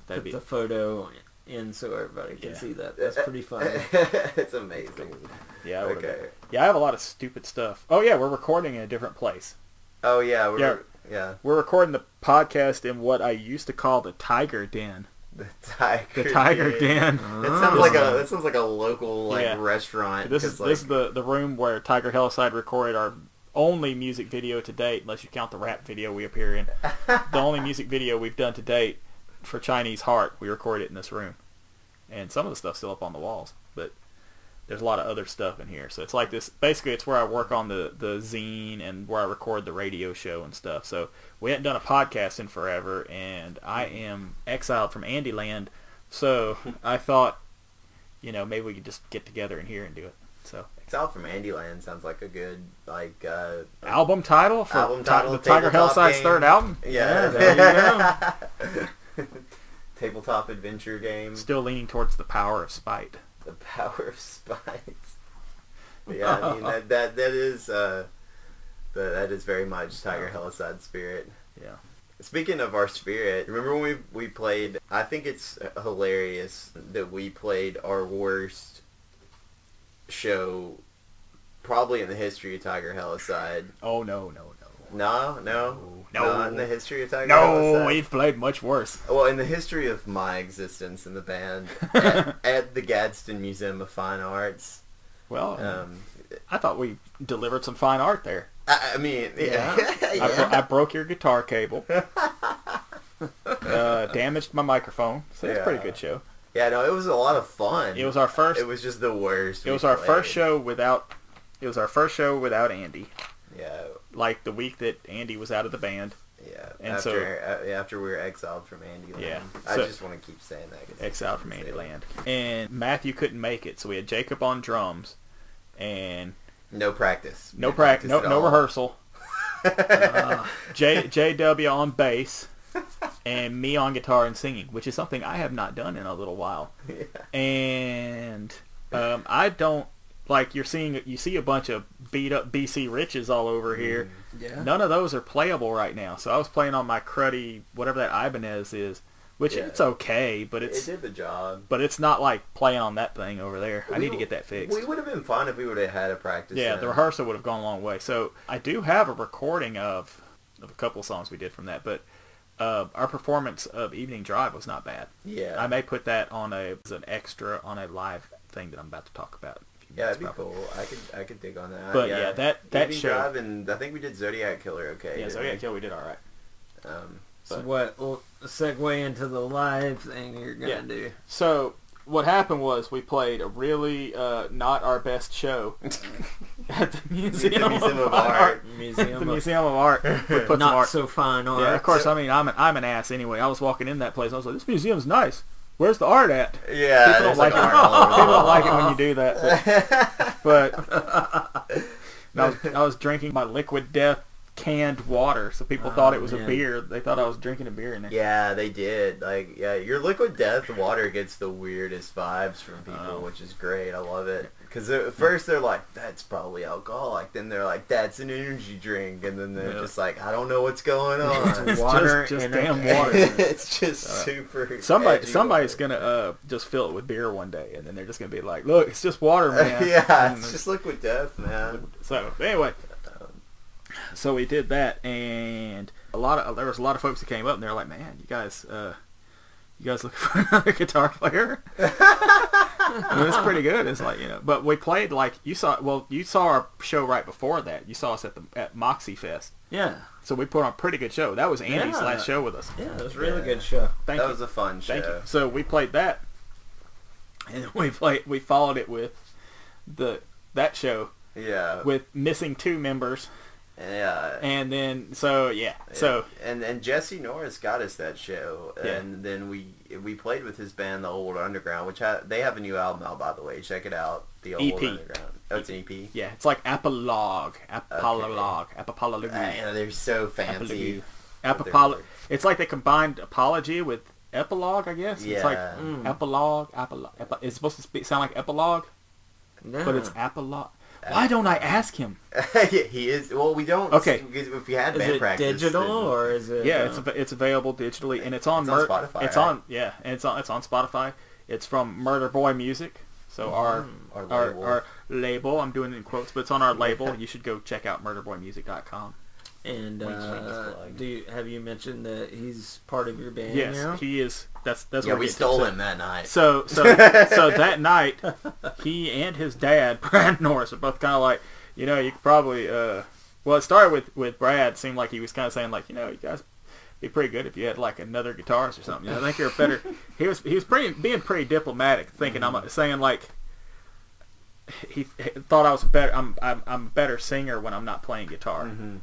That'd put be the photo in so everybody can Yeah. see that. That's pretty funny. It's amazing. yeah. I would've Okay. been. Yeah, I have a lot of stupid stuff. Oh yeah, we're recording in a different place. Oh yeah, Yeah. We're recording the podcast in what I used to call the Tiger Den. The Tiger. The Tiger Den. That sounds like a local Yeah. restaurant. This is the room where Tiger Helicide recorded our only music video to date, unless you count the rap video we appear in. The only music video we've done to date for Chinese Heart, we recorded it in this room. And some of the stuff's still up on the walls, but there's a lot of other stuff in here. So it's like this, basically it's where I work on the zine and where I record the radio show and stuff. So we hadn't done a podcast in forever, and I am exiled from Andyland. So I thought, maybe we could just get together in here and do it. So Exiled from Andyland sounds like a good album title for Album title, the Tiger tabletop Helicide's game. third album. Yeah, there you tabletop adventure game. Still leaning towards the power of spite. The power of spite. Yeah, I mean that is that is very much Tiger Helicide spirit. Yeah. Speaking of our spirit, remember when we played? I think it's hilarious that we played our worst show probably in the history of Tiger Helicide. Oh, no. No. Not in the history of Tiger No, Helicide. we've played much worse. Well, in the history of my existence in the band, at the Gadsden Museum of Fine Arts. Well, I thought we delivered some fine art there. I mean, yeah. I broke your guitar cable. Damaged my microphone. So it's a pretty good show. Yeah, no, it was a lot of fun. It was our first. It was just the worst. It was our first show without. It was our first show without Andy. Yeah. Like the week that Andy was out of the band. Yeah. And after we were exiled from Andyland. Yeah. I just want to keep saying that. Exiled from Andyland. And Matthew couldn't make it, so we had Jacob on drums, and no practice. No rehearsal. JW on bass, and me on guitar and singing, which is something I have not done in a little while. Yeah. And I don't like you see a bunch of beat up BC Riches all over here. Yeah. None of those are playable right now. So I was playing on my cruddy whatever that Ibanez is, which it's okay, but it did the job. But it's not like playing on that thing over there. I need to get that fixed. We would have been fun if we would have had a practice. Yeah, the rehearsal would have gone a long way. So I do have a recording of a couple of songs we did from that, but our performance of Evening Drive was not bad. Yeah. I may put that on as an extra on a live thing that I'm about to talk about. Yeah, that'd be cool. I could dig on that. But yeah, that show. Drive, and I think we did Zodiac Killer. Okay. Yeah, Zodiac Killer we did all right. So what? We'll segue into the live thing you're gonna do. So what happened was we played a really not our best show at the Museum of Art. The Museum of Art. We put not some art. So fine art. Yeah, of course. I mean, I'm an ass anyway. I was walking in that place. I was like, this museum's nice. Where's the art at? Yeah, people don't like it. People don't like it when you do that. But I was drinking my Liquid Death canned water, so people thought it was a beer. They thought I was drinking a beer in there. Yeah, they did. Like, yeah, your Liquid Death water gets the weirdest vibes from people, which is great. I love it. Because at first they're like, that's probably alcoholic. Then they're like, that's an energy drink. And then they're just like, I don't know what's going on. It's water, just damn water. It's just super. Somebody's gonna just fill it with beer one day, and then they're just gonna be like, look, it's just water, man. Yeah, it's just Liquid Death, man. So anyway. So we did that, and there was a lot of folks that came up, and they're like, "Man, you guys looking for another guitar player?" I mean, it's pretty good. It's like, but we played like you saw our show right before that. You saw us at Moxie Fest. Yeah. So we put on a pretty good show. That was Andy's last show with us. Yeah, it was a really good show. That was a fun show. Thank you. So we played that, and we followed it with that show. Yeah. With missing 2 members. Yeah. And then and Jesse Norris got us that show, and then we played with his band, The Old Underground, which they have a new album out, by the way. Check it out, The Old Underground. Oh, it's an EP. Yeah, it's like Apologue. They're so fancy. It's like they combined apology with epilogue, I guess. Yeah. It's like epilogue. It's supposed to sound like epilogue, but it's apologue. Why don't I ask him? He is. Well, we don't. Okay. If we had band practice, digital or is it? Yeah, it's available digitally, and it's on Spotify. It's on it's on Spotify. It's from Murder Boy Music. So our label. I'm doing it in quotes, but it's on our label. You should go check out murderboymusic.com. And have you mentioned that he's part of your band? Yes, now? he is. That's we stole him that night. So that night, he and his dad, Brad Norris, are both kind of like, you could probably. Well, it started with Brad. Seemed like he was kind of saying like, you guys be pretty good if you had like another guitarist or something. I think you're better. He was being pretty diplomatic, thinking saying like. He thought I was better. I'm a better singer when I'm not playing guitar. Mm-hmm.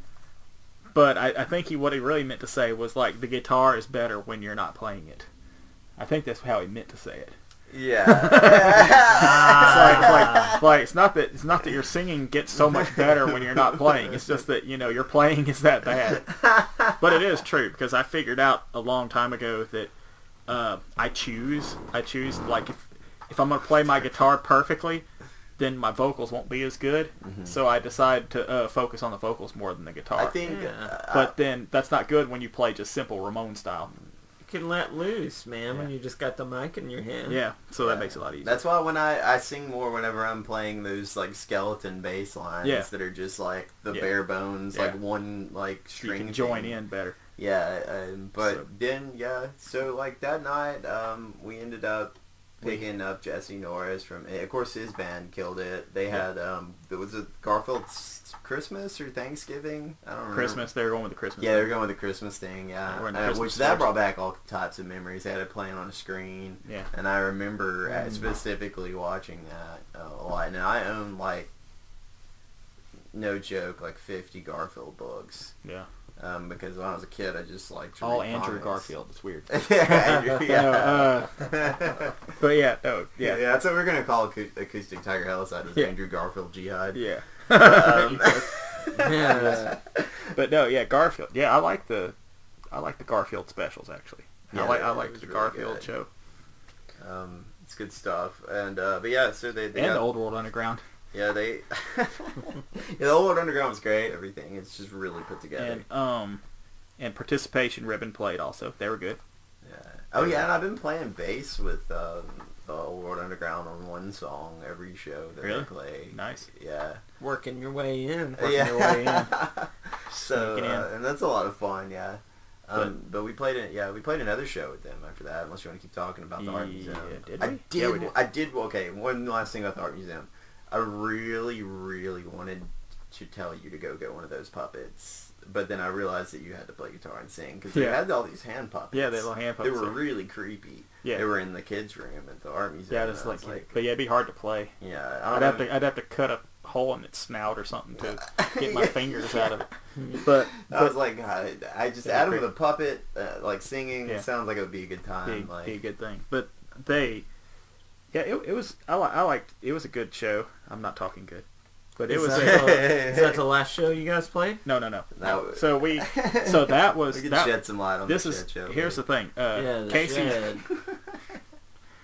But I think what he really meant to say was like the guitar is better when you're not playing it. I think that's how he meant to say it. Yeah. It's not that your singing gets so much better when you're not playing. It's just that your playing is that bad. But it is true because I figured out a long time ago that I choose like if I'm gonna play my guitar perfectly, then my vocals won't be as good. Mm-hmm. So I decide to focus on the vocals more than the guitar. I think, but then that's not good when you play just simple Ramon style. can let loose, man, when you just got the mic in your hand. Yeah, so that makes it a lot easier. That's why when I sing more whenever I'm playing those like skeleton bass lines that are just like the bare bones, like one like string. You can join in better. Yeah, so like that night, we ended up picking up Jesse Norris from, of course his band killed it. They had, was it Garfield's Christmas or Thanksgiving? I don't remember. Christmas, they were going with the Christmas thing. They were going with the Christmas thing, which that brought back all types of memories. They had it playing on a screen. Yeah. And I remember specifically watching that a lot. And I own like, no joke, like 50 Garfield books. Yeah. Because when I was a kid, I just liked to all read Andrew comics. Garfield. It's weird. But yeah, that's what we're gonna call acoustic Tiger Helicide. Is Andrew Garfield Jihad. Yeah. But no, Garfield. Yeah, I like the Garfield specials actually. Yeah, I like the really Garfield good. show. It's good stuff, and but yeah, so they and got, the Old World Underground. Yeah, the Old World Underground was great. Everything, it's just really put together. And Participation Ribbon played also. They were good. Yeah. Oh yeah, and I've been playing bass with the Old World Underground on one song every show that they play. Nice. Yeah. Working your way in. Your way in. So and that's a lot of fun. Yeah. But we played another show with them after that. Unless you want to keep talking about the art museum. Did we? I did. Okay, one last thing about the art museum. I really, really wanted to tell you to go get one of those puppets, but then I realized that you had to play guitar and sing because they had all these hand puppets. Yeah, they little hand puppets. They were really creepy. Yeah, they were in the kids' room at the art museum. Yeah, just like, but it'd be hard to play. Yeah, I'd have to cut a hole in its snout or something to get my fingers out of it. But I was like, I just Adam with a puppet, like singing. It sounds like it would be a good time. Be a good thing. But it was. I liked. It was a good show. I'm not talking good, but it was. Is that the last show you guys played? No. So that was. We could shed some light on this. Shed show. Here's the thing. The Casey. shed.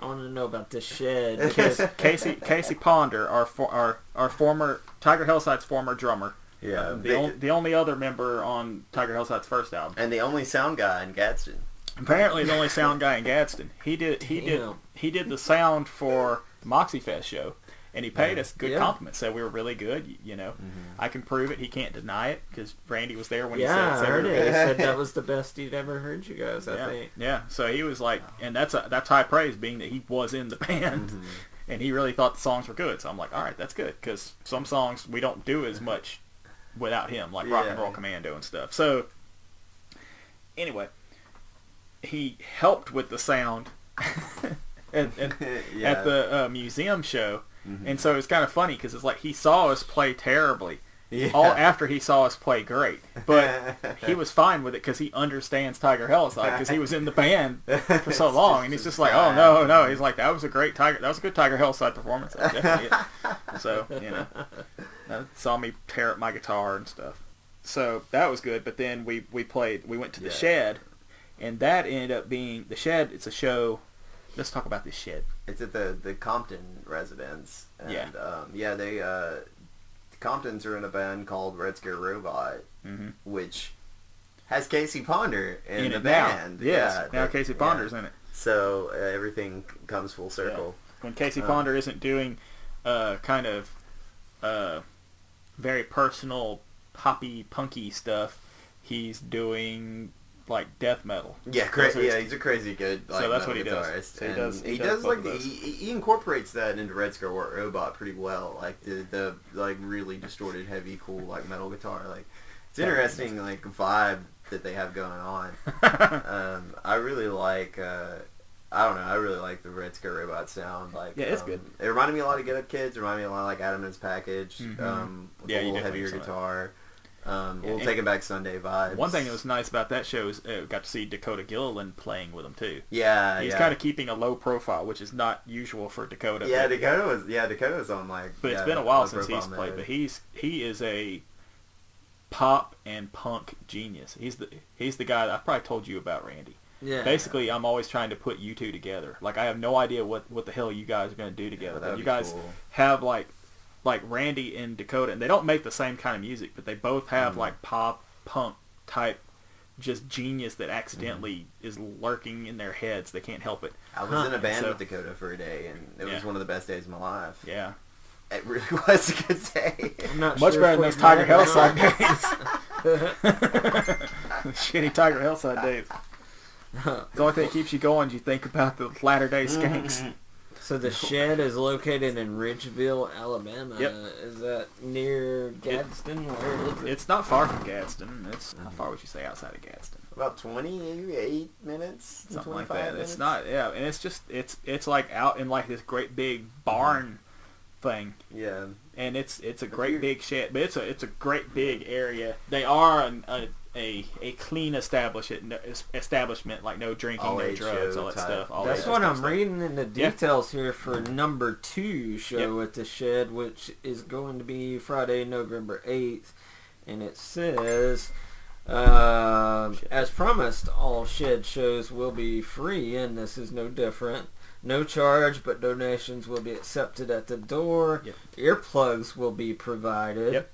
I want to know about this shed. Casey Ponder, our former Tiger Helicide's former drummer. Yeah. The only other member on Tiger Helicide's first album. And the only sound guy in Gadsden. Apparently the only sound guy in Gadsden. He did the sound for the Moxie Fest show, and he paid us good compliments. Said we were really good. You know, I can prove it. He can't deny it because Randy was there when he said it. I heard it. He said that was the best he'd ever heard you guys. I think. Yeah. So he was like, and that's high praise, being that he was in the band, and he really thought the songs were good. So I'm like, all right, that's good because some songs we don't do as much without him, like Rock and Roll Commando and stuff. So anyway. He helped with the sound at the museum show, and so it's kind of funny because it's like he saw us play terribly, all after he saw us play great, but he was fine with it because he understands Tiger Helicide because he was in the band for so long, and he's just like, oh no, he's like, that was a good Tiger Helicide performance. So saw me tear up my guitar and stuff, so that was good. But then we went to the shed. And that ended up being the shed. It's a show. Let's talk about this shed. It's at the Compton residence. And, the Comptons are in a band called Red Scare Robot, which has Casey Ponder in the band. Yes, now Casey Ponder's in it. So everything comes full circle. Yeah. When Casey Ponder isn't doing kind of very personal, poppy, punky stuff, he's doing like death metal. Yeah, he's a crazy good so that's what he guitarist. does. So he does like he incorporates that into Red Scare Robot pretty well. Like the like really distorted, heavy, cool like metal guitar. Like it's interesting like vibe that they have going on. I really like. I don't know. I really like the Red Scare Robot sound. Like, it's good. It reminded me a lot of Get Up Kids. It reminded me a lot of like Adam and His Package. With a little heavier guitar. We'll Take It Back Sunday vibes. One thing that was nice about that show is got to see Dakota Gilliland playing with him too. Yeah, he's kind of keeping a low profile, which is not usual for Dakota. Yeah, Dakota was on like. But it's been a while since he's played. But he is a pop and punk genius. He's the guy that I probably told you about, Randy. Yeah. Basically, I'm always trying to put you two together. Like I have no idea what the hell you guys are going to do together. Yeah, you guys have like Randy and Dakota, and they don't make the same kind of music, but they both have like pop punk type just genius that accidentally is lurking in their heads. They can't help it. I was in a band with Dakota for a day, and it was one of the best days of my life. Yeah. It really was a good day. I'm not Much sure better than those Tiger Helicide days. days. Shitty Tiger Helicide days. The only thing that keeps you going is you think about the latter-day skanks. So the shed is located in Ridgeville, Alabama. Yep. Is that near Gadsden? Where is it? It's not far from Gadsden. It's how far would you say outside of Gadsden? About 28 minutes, Something like 25 that. minutes. It's not, yeah, and it's just it's like out in like this great big barn thing. Yeah. And it's a great big shed, but it's a great big area. They are a clean establishment, like no drinking, All no age drugs, show all that type. stuff. All That's that what stuff. I'm reading in the details here for number 2 show at the shed, which is going to be Friday, November 8th. And it says, as promised, all shed shows will be free, and this is no different. No charge, but donations will be accepted at the door. Yep. Earplugs will be provided. Yep.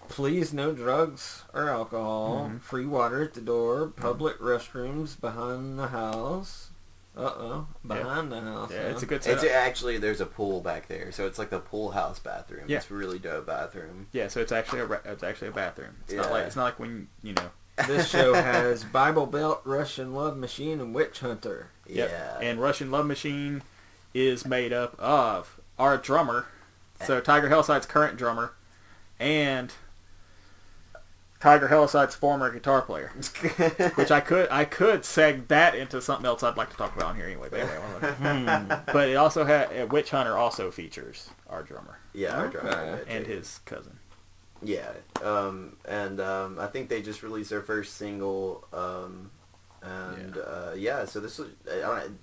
Please, no drugs or alcohol. Mm-hmm. Free water at the door. Public restrooms behind the house. Behind the house. Yeah, it's a good It's setup. actually, there's a pool back there, so it's like the pool house bathroom. Yeah. It's a really dope bathroom. Yeah, so it's actually a bathroom. It's not like when This show has Bible Belt, Russian Love Machine, and Witch Hunter. Yep. Yeah. And Russian Love Machine is made up of our drummer, so Tiger Helicide's current drummer, and Tiger Helicide's former guitar player, which I could seg that into something else I'd like to talk about on here anyway. But anyway, but it also had Witch Hunter also features our drummer, Yeah, our drummer. and his cousin. Yeah, I think they just released their first single, so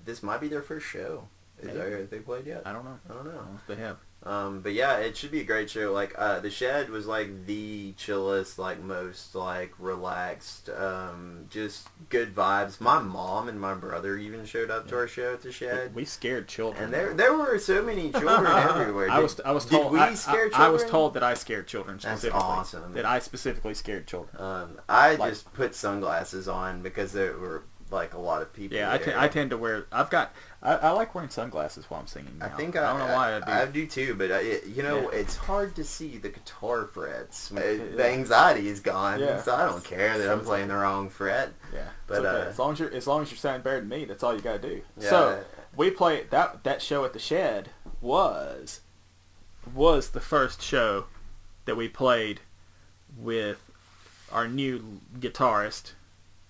this might be their first show. Have they played yet? I don't know. I don't know. If they have. But yeah, it should be a great show. Like, the Shed was like the chillest, like most like relaxed, just good vibes. My mom and my brother even showed up to our show at the Shed. We scared children, and there were so many children everywhere. I was told. Did we scare children? I was told that I scared children specifically. That's awesome. That I specifically scared children. I just put sunglasses on because there were like a lot of people. Yeah, there. I tend to wear. I like wearing sunglasses while I'm singing. Now. I think I don't know why I do. I do too, but it's hard to see the guitar frets. The anxiety is gone, so I don't care that I'm playing the wrong fret. Yeah, but okay. as long as you're sounding better than me, that's all you gotta do. Yeah. So we played that show at the Shed was the first show that we played with our new guitarist.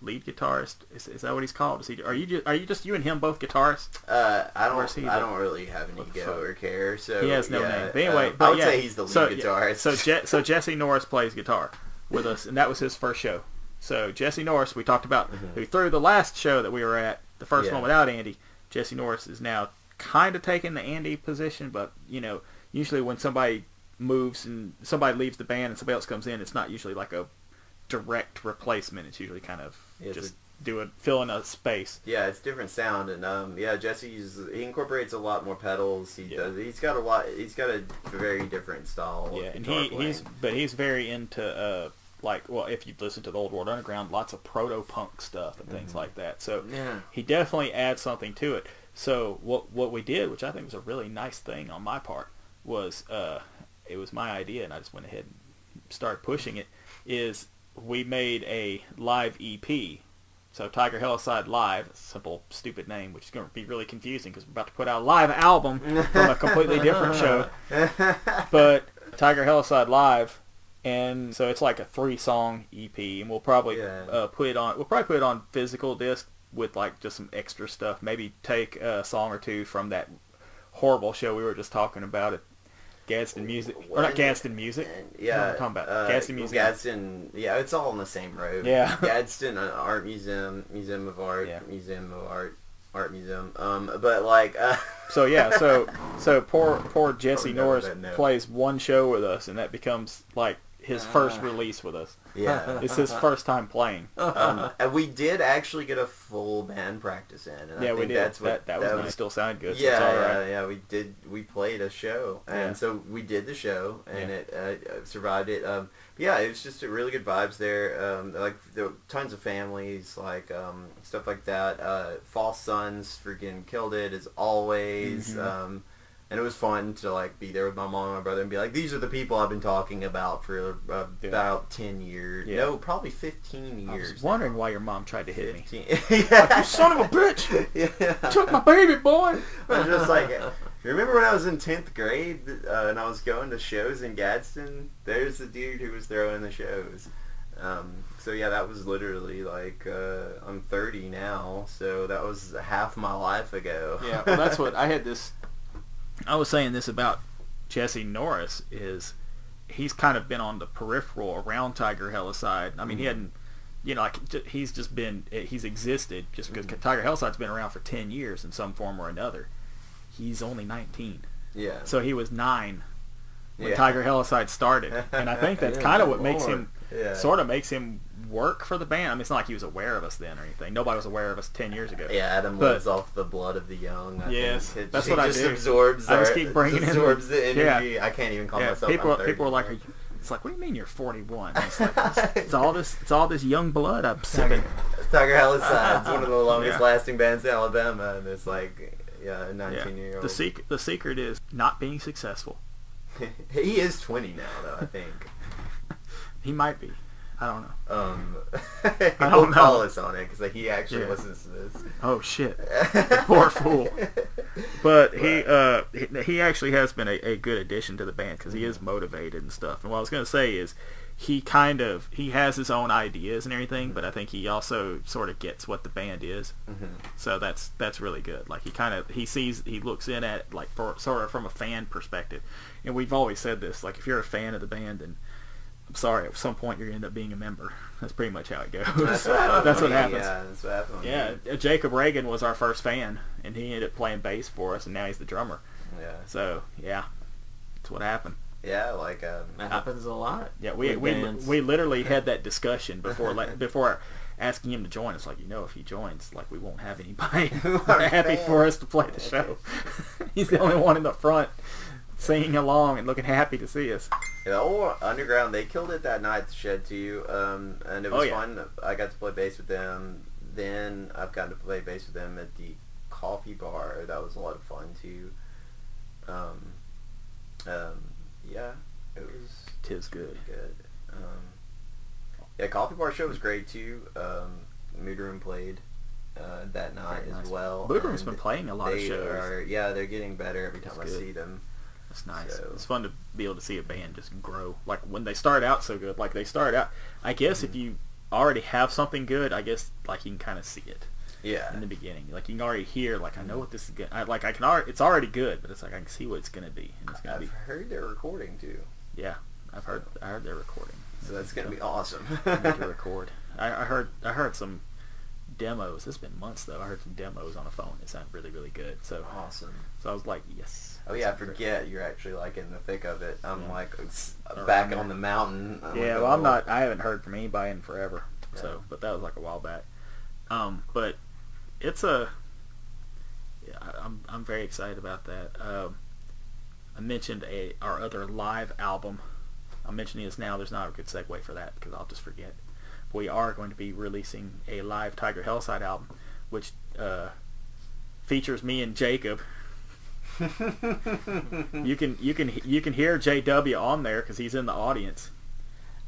Lead guitarist, is that what he's called? Are you just you and him both guitarists? I don't really have an ego or care, so he has no name. But anyway, I would say he's the lead guitarist. So Jesse Norris plays guitar with us, and that was his first show. So Jesse Norris, we talked about through the last show that we were at, the first one without Andy. Jesse Norris is now kind of taking the Andy position, but usually when somebody moves and somebody leaves the band and somebody else comes in, it's not usually like a direct replacement. It's usually kind of filling a space. Yeah, it's different sound, and he incorporates a lot more pedals. He's got a very different style. Yeah, of and guitar he's very into if you've listened to the Old World Underground, lots of proto-punk stuff and things like that. So he definitely adds something to it. So what we did, which I think was a really nice thing on my part, was it was my idea, and I just went ahead and started pushing it. Is we made a live EP. So Tiger Helicide Live, a simple, stupid name, which is going to be really confusing because we're about to put out a live album from a completely different show. But Tiger Helicide Live, and so it's like a 3-song EP, and we'll probably put it on physical disc with like just some extra stuff. Maybe take a song or two from that horrible show we were just talking about. Gadsden Music, or not Gadsden Music. Yeah, what am I talking about? Gadsden Music. Gadsden, it's all on the same road. Yeah. Gadsden Art Museum, Museum of Art, Museum of Art, Art Museum. But like. So poor Jesse Norris plays one show with us, and that becomes like his first release with us. Yeah. It's his first time playing. And we did actually get a full band practice in. And Yeah, I we think did. That's what, that was nice. Still sounded good. So Yeah, it's all right. yeah. We did. We played a show, and so we did the show, and it survived it. Yeah, it was just a really good vibes there. Like there were tons of families, like stuff like that. False Sons freaking killed it as always. And it was fun to like be there with my mom and my brother and be like, these are the people I've been talking about for about 10 years. Yeah. No, probably 15 years. I was wondering why your mom tried to hit 15. me. Yeah. You son of a bitch! Yeah. Took my baby, boy! I was just like, remember when I was in 10th grade and I was going to shows in Gadsden? There's the dude who was throwing the shows. So yeah, that was literally like, I'm 30 now, so that was half my life ago. Yeah, well that's what, I was saying this about Jesse Norris, is he's kind of been on the peripheral around Tiger Helicide. I mean, he hadn't, like, he's just been, he's existed just because Tiger Helicide's been around for 10 years in some form or another. He's only 19. Yeah. So he was 9 when Tiger Helicide started. And I think that's kind of what makes him, sort of makes him work for the band. I mean, it's not like he was aware of us then or anything. Nobody was aware of us 10 years ago. Yeah, Adam lives off the blood of the young. I think. That's what I do. Absorbs I just keep bringing absorbs the energy. Yeah. I can't even call myself. People are like, it's like, what do you mean you're 41? It's like, it's all this young blood I'm sipping. Tiger Helicide is one of the longest lasting bands in Alabama, and it's like, a 19-year-old. The secret is not being successful. He is 20 now, though, I think. He might be. I don't know. I don't know. Call us on it because he actually listens to this. Oh shit! Poor fool. But he actually has been a good addition to the band because he is motivated and stuff. And what I was gonna say is he has his own ideas and everything, but I think he also sort of gets what the band is. So that's really good. Like he looks in at it like sort of from a fan perspective. And we've always said this, like if you're a fan of the band, then I'm sorry, at some point you're going to end up being a member. That's pretty much how it goes. That's what happens. Yeah, that's what happened. Yeah, Jacob Reagan was our first fan, and he ended up playing bass for us, and now he's the drummer. Yeah. So, yeah, that's what happened. Yeah, like... that happens a lot. Yeah, we literally had that discussion before asking him to join. It's like, if he joins, like, we won't have anybody happy for us to play the show. He's the only one in the front singing along and looking happy to see us. Yeah, or Underground, they killed it that night, the Shed too, and it was fun. I got to play bass with them. Then I've gotten to play bass with them at the coffee bar. That was a lot of fun too. Yeah, it was. 'Tis good. Good. Yeah, coffee bar show was great too. Mood Room played that night as well. Mood Room's been playing a lot of shows. They're getting better every time I see them. That's nice. So. It's fun to be able to see a band just grow. Like when they start out so good, like they start out, I guess if you already have something good, I guess like you can kind of see it. Yeah. In the beginning, like you can already hear, like I know what this is going. It's already good, but it's like I can see what it's going to be. And it's I've heard they're recording too. Yeah, I heard they're recording. So that's going to be awesome. I need to record. I heard some demos. It's been months though. I heard some demos on a phone. It sounded really, really good. So awesome. So I was like, yes. Oh yeah, I forget you're actually like in the thick of it. I'm like back on the mountain. I haven't heard from anybody in forever. Yeah. So, but that was like a while back. But it's I'm very excited about that. I mentioned our other live album. I'm mentioning this now. There's not a good segue for that because I'll just forget. We are going to be releasing a live Tiger Helicide album, which features me and Jacob. You can hear JW on there because he's in the audience.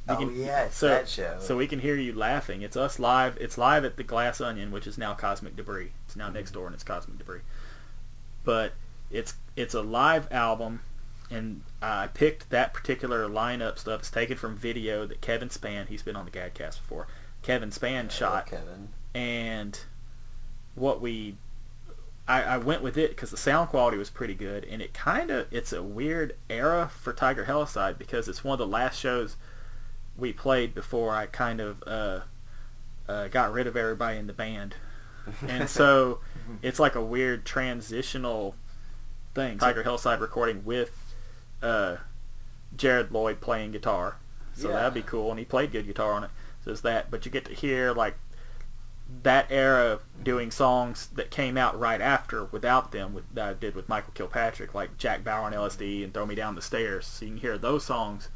That show. So we can hear you laughing. It's us live. It's live at the Glass Onion, which is now Cosmic Debris. It's now next door and it's Cosmic Debris. But it's a live album, and I picked that particular lineup stuff. It's taken from video that Kevin Spann, he's been on the GADcast before, Kevin Spann shot. Kevin. And I went with it because the sound quality was pretty good, and it's a weird era for Tiger Helicide because it's one of the last shows we played before I kind of got rid of everybody in the band. And so it's like a weird transitional thing. Tiger Helicide recording with Jared Lloyd playing guitar, So that'd be cool. And he played good guitar on it. So it's that. But you get to hear like that era doing songs that came out right after without them, that I did with Michael Kilpatrick, like Jack Bauer and LSD and Throw Me Down the Stairs. So you can hear those songs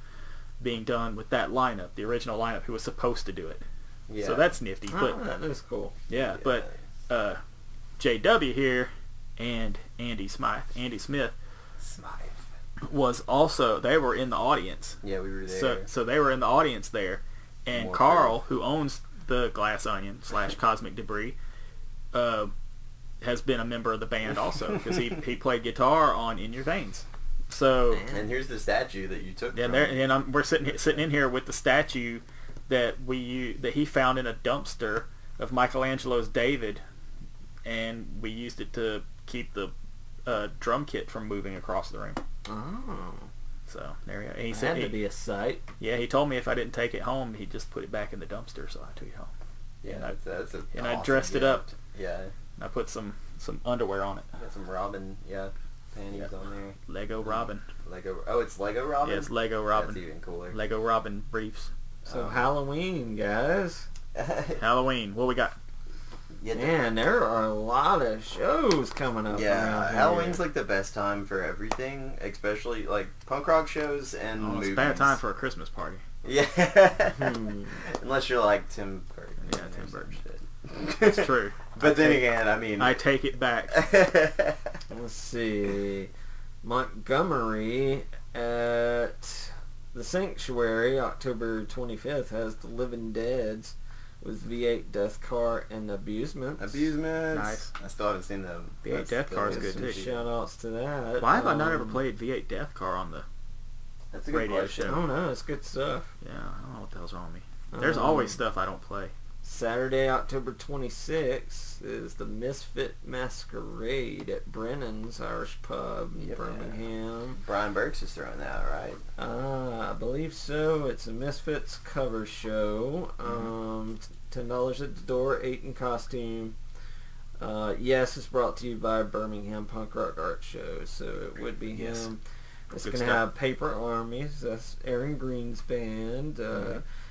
being done with that lineup, the original lineup, who was supposed to do it. Yeah. So that's nifty. But that is cool. Yeah, but JW here and Andy Smith was also, they were in the audience. Yeah, we were there. So they were in the audience there. And Carl, who owns the Glass Onion / Cosmic Debris, has been a member of the band also, because he played guitar on In Your Veins. So, and here's the statue that you took. We're sitting in here with the statue that he found in a dumpster of Michelangelo's David, and we used it to keep the drum kit from moving across the room. Oh. So there you go. He said to be a sight. Yeah, he told me if I didn't take it home, he'd just put it back in the dumpster, so I took it home. Yeah, that's a and I dressed it up. Yeah. And I put some underwear on it. Got some Robin, panties on there. Lego Robin. Oh, it's Lego Robin? Yeah, it's Lego Robin. That's even cooler. Lego Robin briefs. So Halloween, guys. Halloween. What we got? Man, there are a lot of shows coming up. Yeah, Halloween's like the best time for everything, especially like punk rock shows and movies. It's a bad time for a Christmas party. Yeah. Unless you're like Tim Burton. Yeah, Tim Burton. It's true. But then again, I mean, I take it back. Let's see. Montgomery at the Sanctuary, October 25th, has The Living Deads with V8 Death Car and Abusements. Nice. I still haven't seen them. V8 Death Car is good too. Shout outs to that. Why have I not ever played V8 Death Car on the radio show? I don't know. It's good stuff. Yeah, I don't know what the hell's wrong with me. There's always stuff I don't play. Saturday, October 26th is the Misfit Masquerade at Brennan's Irish Pub in Birmingham. Brian Burks is throwing that, right? I believe so. It's a Misfits cover show. $10 at the door, 8 in costume. Yes, it's brought to you by Birmingham Punk Rock Art Show, so it would be him. It's going to have Paper Armies, that's Aaron Green's band,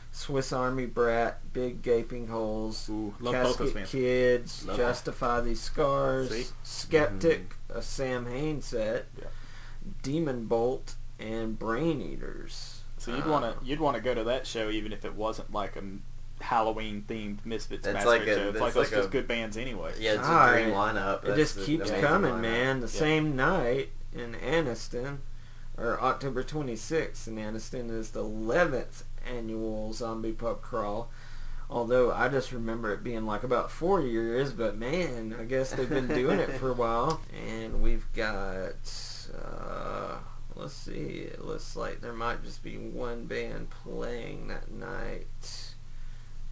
Swiss Army Brat, Big Gaping Holes, Casket Kids, Justify These Scars, Skeptic, a Sam Hain set, Demon Bolt, and Brain Eaters. So you'd want to go to that show even if it wasn't like a Halloween themed Misfits Massacre show. It's like those just good bands anyway. Yeah, it's a great lineup. It just keeps coming, man. The same night in Anniston, or October 26th in Anniston, is the 11th annual Zombie Pub Crawl. Although I just remember it being like about 4 years, but man, I guess they've been doing it for a while. And we've got, let's see, it looks like there might just be one band playing that night.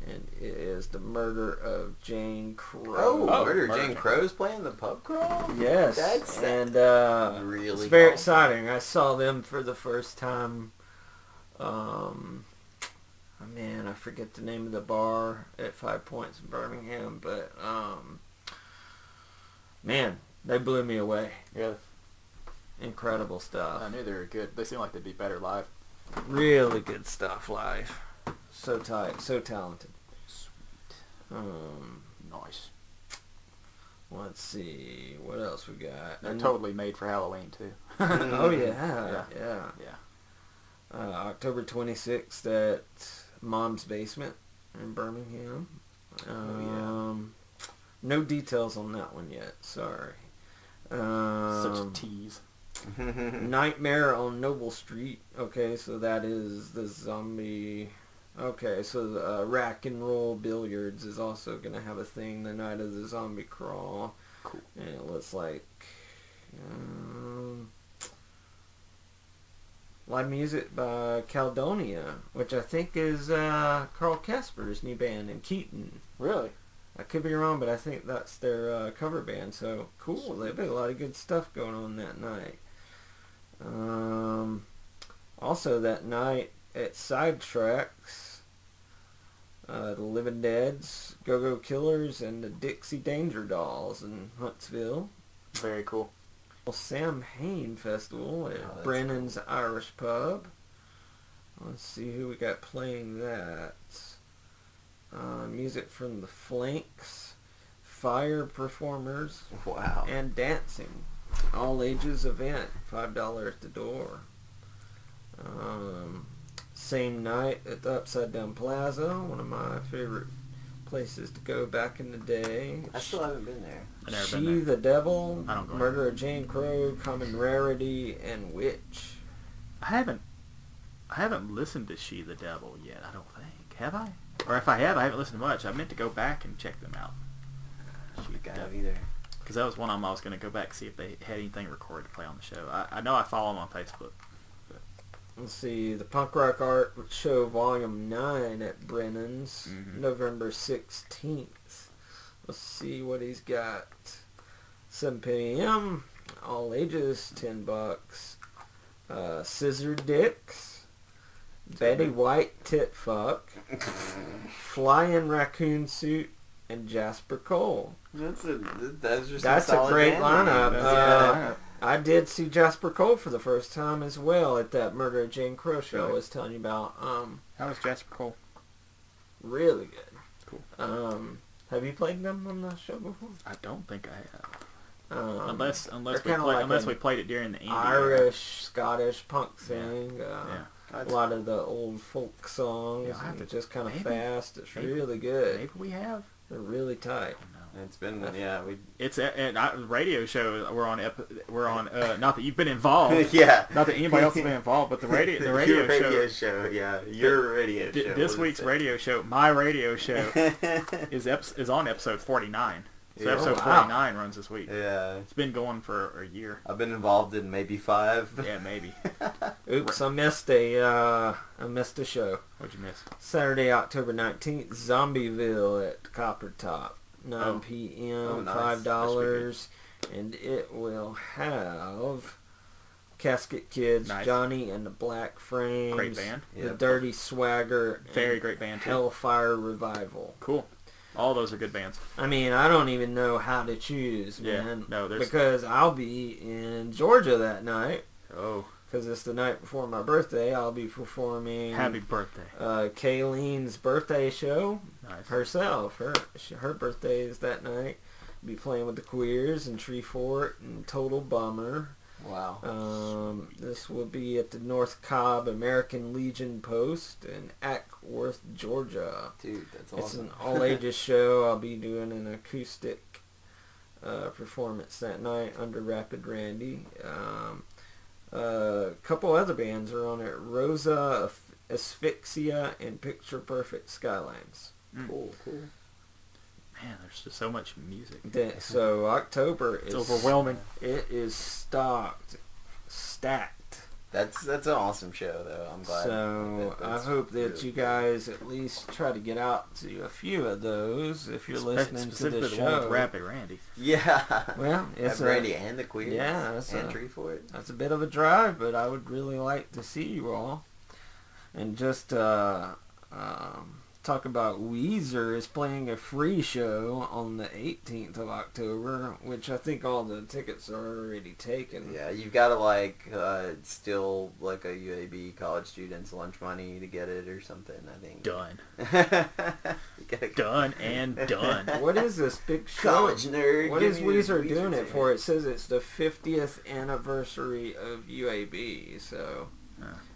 And it is the Murder of Jane Crow. Murder Jane Crow's playing the pub crawl? Yes. Really it's very exciting. I saw them for the first time. Man, I forget the name of the bar at 5 Points in Birmingham, but man, they blew me away. Yeah. Incredible stuff. I knew they were good. They seem like they'd be better live. Really good stuff live. So tight, so talented. Sweet. Nice. Let's see, what else we got? They're totally made for Halloween too. Oh yeah. October 26th at Mom's Basement in Birmingham. No details on that one yet. Sorry. Such a tease. Nightmare on Noble Street. Okay, so that is the zombie. Okay, so the Rack and Roll Billiards is also going to have a thing the night of the zombie crawl. Cool. And it looks like live music by Caledonia, which I think is Carl Casper's new band in Keaton. Really? I could be wrong, but I think that's their cover band. So cool. There'll be a lot of good stuff going on that night. Also that night at Sidetracks, the Living Deads, Go-Go Killers, and the Dixie Danger Dolls in Huntsville. Very cool. Sam Hain Festival at Brennan's Irish Pub. Let's see who we got playing that. Music from the Flanks, Fire Performers, Wow. and Dancing. All ages event, $5 at the door. Same night at the Upside Down Plaza, one of my favorite places to go back in the day. I still haven't been there. I've never She been there. the Devil, I don't go Murder of Jane Crow, Common Rarity, and Witch. I haven't listened to She the Devil yet, I don't think. Have I? Or if I have, I haven't listened much. I meant to go back and check them out. She the Devil either. Because that was one of them I was going to go back and see if they had anything recorded to play on the show. I know I follow them on Facebook. Let's see, the Punk Rock Art Show Volume 9 at Brennan's, Mhm. November 16th. Let's see what he's got. 7 p.m., all ages, $10. Scissor Dicks, Betty White Tit Fuck, Flying Raccoon Suit, and Jasper Cole. That's just That's a solid great band lineup. name. I did see Jasper Cole for the first time as well at that Murder of Jane Crow show Really? I was telling you about. How was Jasper Cole? Really good. Cool. Have you played them on the show before? I don't think I have. They're Unless like we played it during the indie era. Irish, Scottish punk thing. Yeah. A lot of the old folk songs. Yeah, I have and to- just kind of maybe- fast. It's maybe- really good. Maybe we have. They're really tight. It's been we It's a radio show. We're on. Not that you've been involved. yeah. Not that anybody else has been involved, but the radio Your radio show, yeah. Your radio show. This week's radio show, my radio show, is on episode 49. So Yeah. episode Oh, wow. 49 runs this week. Yeah. It's been going for a year. I've been involved in maybe 5. Yeah, maybe. Oops, I missed a show. What'd you miss? Saturday, October 19th, Zombieville at Copper Top. 9 Oh. p.m., Oh, nice. $5. And it will have Casket Kids, Nice. Johnny and the Black Frames, Great band. The Yep. Dirty Swagger, Very and great band, too. Hellfire Revival. Cool. All those are good bands. I mean, I don't even know how to choose, Yeah, man. no, there's- because I'll be in Georgia that night. Oh, Because it's the night before my birthday. I'll be performing happy birthday. Kayleen's birthday show Nice. herself. Her birthday is that night. Be playing with the Queers and Tree Fort and Total Bummer. Wow. This will be at the North Cobb American Legion Post in Ackworth, Georgia. Dude, that's It's awesome. an all-ages show. I'll be doing an acoustic performance that night under Rapid Randy. A couple other bands are on it. Rosa Asphyxia and Picture Perfect Skylines. Cool. Man, there's just so much music. So October It's is overwhelming. It is stacked. That's an awesome show, though. I'm glad. So I hope that really you cool. guys at least try to get out to a few of those if you're listening to Specifically the the one with show. Rapid Randy. Yeah. Well, it's Have Randy and the Queers. yeah, that's and a- Tree Fort. That's a bit of a drive, but I would really like to see you all. And just talk about Weezer is playing a free show on the 18th of October, which I think all the tickets are already taken. Yeah, you've got to steal like a UAB college student's lunch money to get it or something. I think. Done. You gotta- Done and done. What is this big show? College nerd. What give is me this Weezer doing it ticket. for? It says it's the 50th anniversary of UAB, so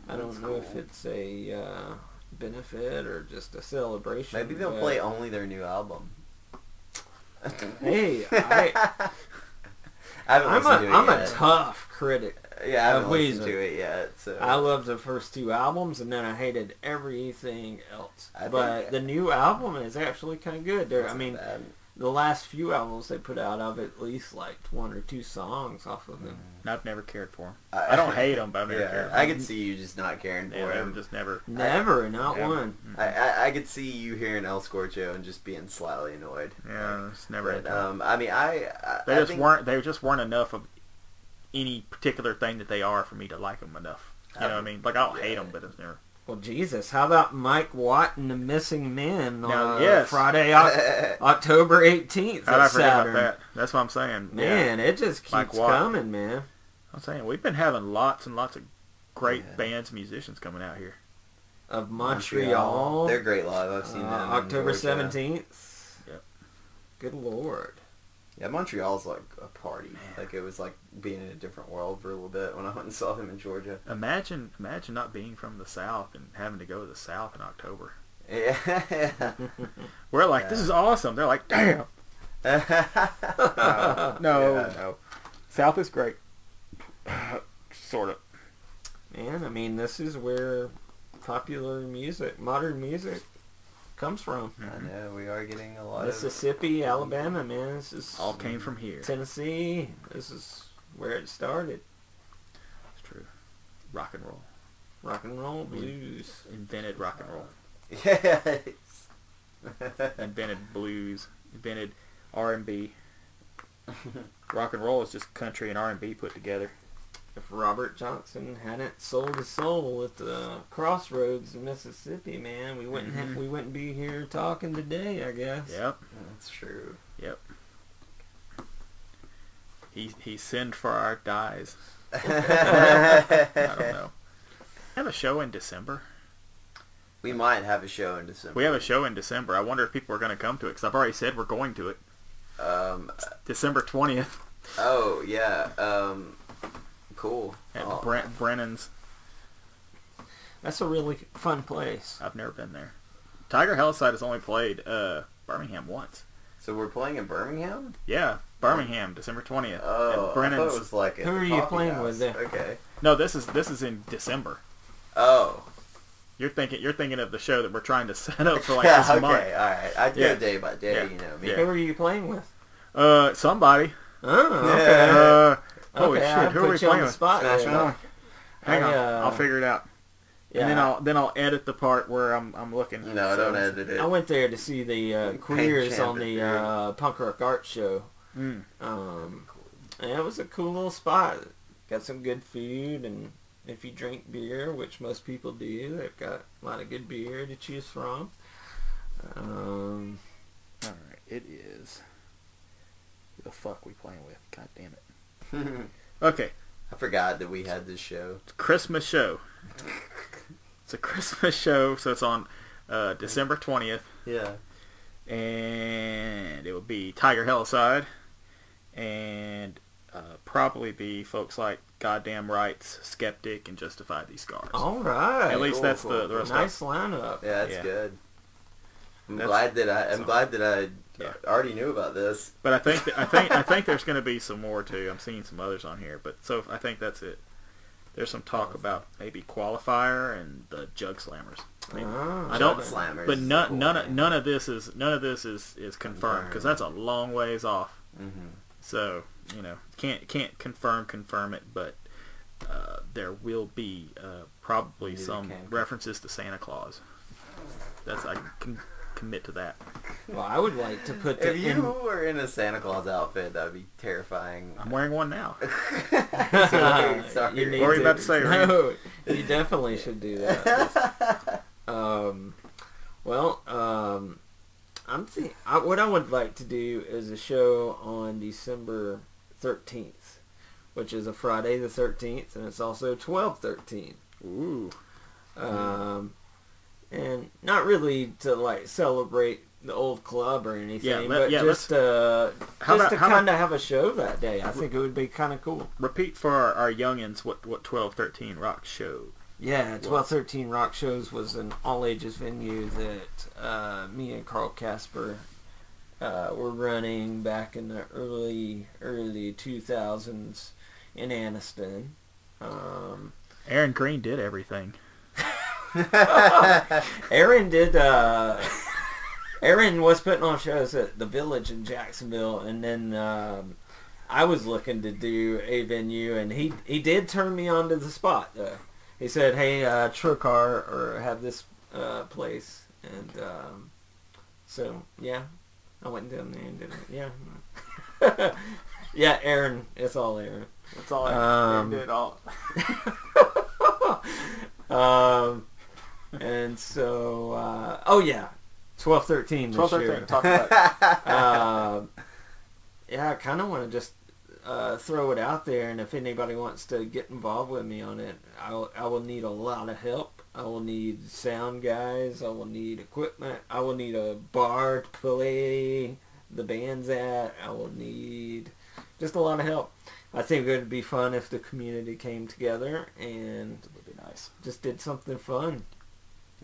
I don't That's know if cool. it's a benefit or just a celebration. Maybe they'll but- play only their new album. Hey, I haven't listened to it I'm a yet. tough critic. Yeah, I haven't of listened Weezer. to it yet. So I loved the first two albums, and then I hated everything else. I But think- the new album is actually kind of good. I Wasn't mean, bad. the last few albums they put out, I've at least liked one or two songs off of them. I've never cared for him. I don't hate him, but I've never cared for I him. could see you just not caring for Yeah, him. just never. Never, not Never. one. I could see you hearing El Scorcho and just being slightly annoyed. Yeah, it's never. But, happened. I mean, They I just think, weren't. They just weren't enough of any particular thing that they are for me to like them enough. You know what I mean? Like I don't hate them, but it's never. Well, Jesus, how about Mike Watt and the Missing Men on Now, yes. Friday, October 18th How'd I at forget Saturn? about that? That's what I'm saying. Man, it just Mike keeps Watt. coming, man. I'm saying we've been having lots and lots of great Yeah. bands, musicians coming out here. of Montreal. They're great live. I've seen them. October 17th. Yep. Good Lord. Yeah, Montreal's like a party. Like it was like being in a different world for a little bit when I went and saw them in Georgia. Imagine not being from the South and having to go to the South in October. Yeah. We're like, this is awesome. They're like, damn. No. South is great. Sort of. Man, I mean, this is where popular music, modern music, comes from. I know, we are getting a lot Mississippi, Alabama, man. This is all came from here. Tennessee. This is where it started. It's true. Rock and roll. Rock and roll, blues. Invented rock and roll. Yes. Invented blues. Invented R&B. Rock and roll is just country and R&B put together. If Robert Johnson hadn't sold his soul at the crossroads in Mississippi, man, we wouldn't be here talking today, I guess. Yep. That's true. Yep. He sinned for our dies. I don't know. Have a show in December. We might have a show in December. We have a show in December. I wonder if people are going to come to it, because I've already said we're going to it. December 20th. Oh, yeah. Cool. At Brennan's. That's a really fun place. I've never been there. Tiger Helicide has only played Birmingham once. So we're playing in Birmingham? Yeah, Birmingham, December 20th. Oh, at Brennan's. I thought it was like Who are you playing with there? Okay. No, this is in December. Oh. You're thinking of the show that we're trying to set up for like Yeah, this okay, month. alright. I'd go day by day, Yeah. you know me. Yeah. Who are you playing with? Somebody. Oh, okay. Holy Okay, shit, who are we playing with? Spot Smash there. Mouth. Hang on, I'll figure it out. Yeah. And then I'll edit the part where I'm looking. No, don't edit it. I went there to see the Queers on the champion, Punk Rock Art Show. Mm. And it was a cool little spot. Got some good food, and if you drink beer, which most people do, they've got a lot of good beer to choose from. Alright, it is. Who the fuck we playing with? God damn it. Okay. I forgot that we had this show. It's a Christmas show. It's a Christmas show, so it's on December 20th. Yeah. And it will be Tiger Helicide. And probably be folks like Goddamn Rights, Skeptic, and Justify These Scars. All right. At least Cool, that's cool. the rest Nice of lineup. Yeah, that's Yeah. good. I'm That's- glad that I Yeah. already knew about this. But I think there's going to be some more too. I'm seeing some others on here, but so I think that's it. There's some talk about maybe Qualifier and the Jug Slammers. Maybe. I don't. Slammers. But none of this is confirmed, because that's a long ways off. Mm-hmm. So can't confirm it, but there will be probably some references to Santa Claus. I can commit to that. Well, I would like to put If you were in a Santa Claus outfit, that would be terrifying. I'm wearing one now. Sorry. You need What were you about to say, Reed? No, you definitely should do that. What I would like to do is a show on December 13th, which is a Friday the 13th, and it's also 12/13. Ooh. And not really to like celebrate the old club or anything, but just to kind of have a show that day. I think it would be kind of cool. Repeat for our youngins what 1213 Rock showed. Yeah, 1213 Rock Shows was an all-ages venue that me and Carl Casper were running back in the early 2000s in Anniston. Aaron Green did everything. Aaron did. Aaron was putting on shows at the Village in Jacksonville, and then I was looking to do a venue, and he did turn me onto the spot. He said, "Hey, Trokar, or have this place," and so yeah, I went down there and did it. Yeah, yeah, Aaron. It's all Aaron. That's all Aaron did all. And so, oh yeah, 1213 this year. Talk about it. Yeah, I kind of want to just throw it out there, and if anybody wants to get involved with me on it, I will need a lot of help. I will need sound guys. I will need equipment. I will need a bar to play the bands at. I will need just a lot of help. I think it would be fun if the community came together and It would be nice. just did something fun.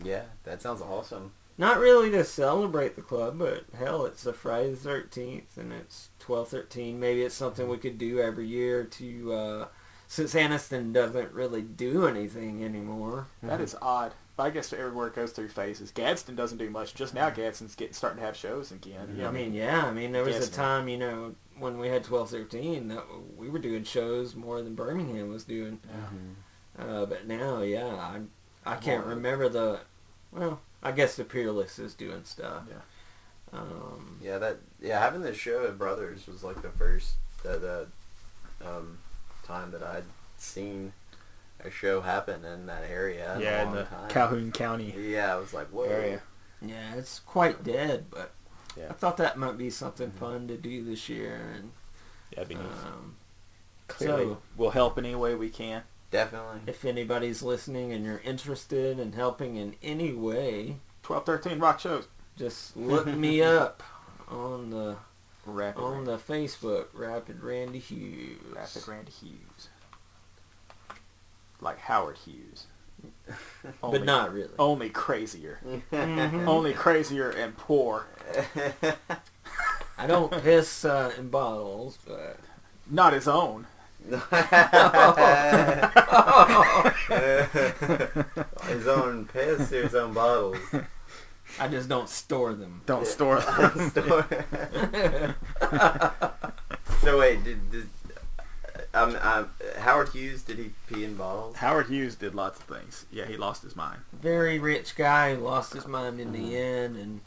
Yeah, that sounds awesome. Not really to celebrate the club, but hell, it's a Friday the 13th and it's 12/13. Maybe it's something we could do every year to, since Anniston doesn't really do anything anymore. That is odd. But I guess everywhere it goes through phases. Gadsden doesn't do much. Just now Gadsden's starting to have shows again. You know, I mean, there was a Gadsden. time, you know, when we had 12/13, that we were doing shows more than Birmingham was doing. But now, yeah, I can't remember the, well, I guess the Peerless is doing stuff. Yeah. Having this show at Brothers was like the first time that I'd seen a show happen in that area in a long in the time. Calhoun County Yeah, I was like, whoa. area. Yeah, it's quite dead, but Yeah. I thought that might be something fun to do this year. And Yeah, that'd be nice. Clearly, So we'll help any way we can. Definitely. if anybody's listening and you're interested in helping in any way, 12/13 rock shows. just look me up on the Rapid the Facebook, Rapid Randy Hughes. Rapid Randy Hughes. Like Howard Hughes. But not really. Only crazier. Mhm. Only crazier and poor. I don't piss in bottles, but Not his own. His own piss or his own bottles. I just don't store them. Don't store them. So wait, did Howard Hughes, did he pee in bottles? Howard Hughes did lots of things. Yeah, he lost his mind. Very rich guy, lost his mind in the end, and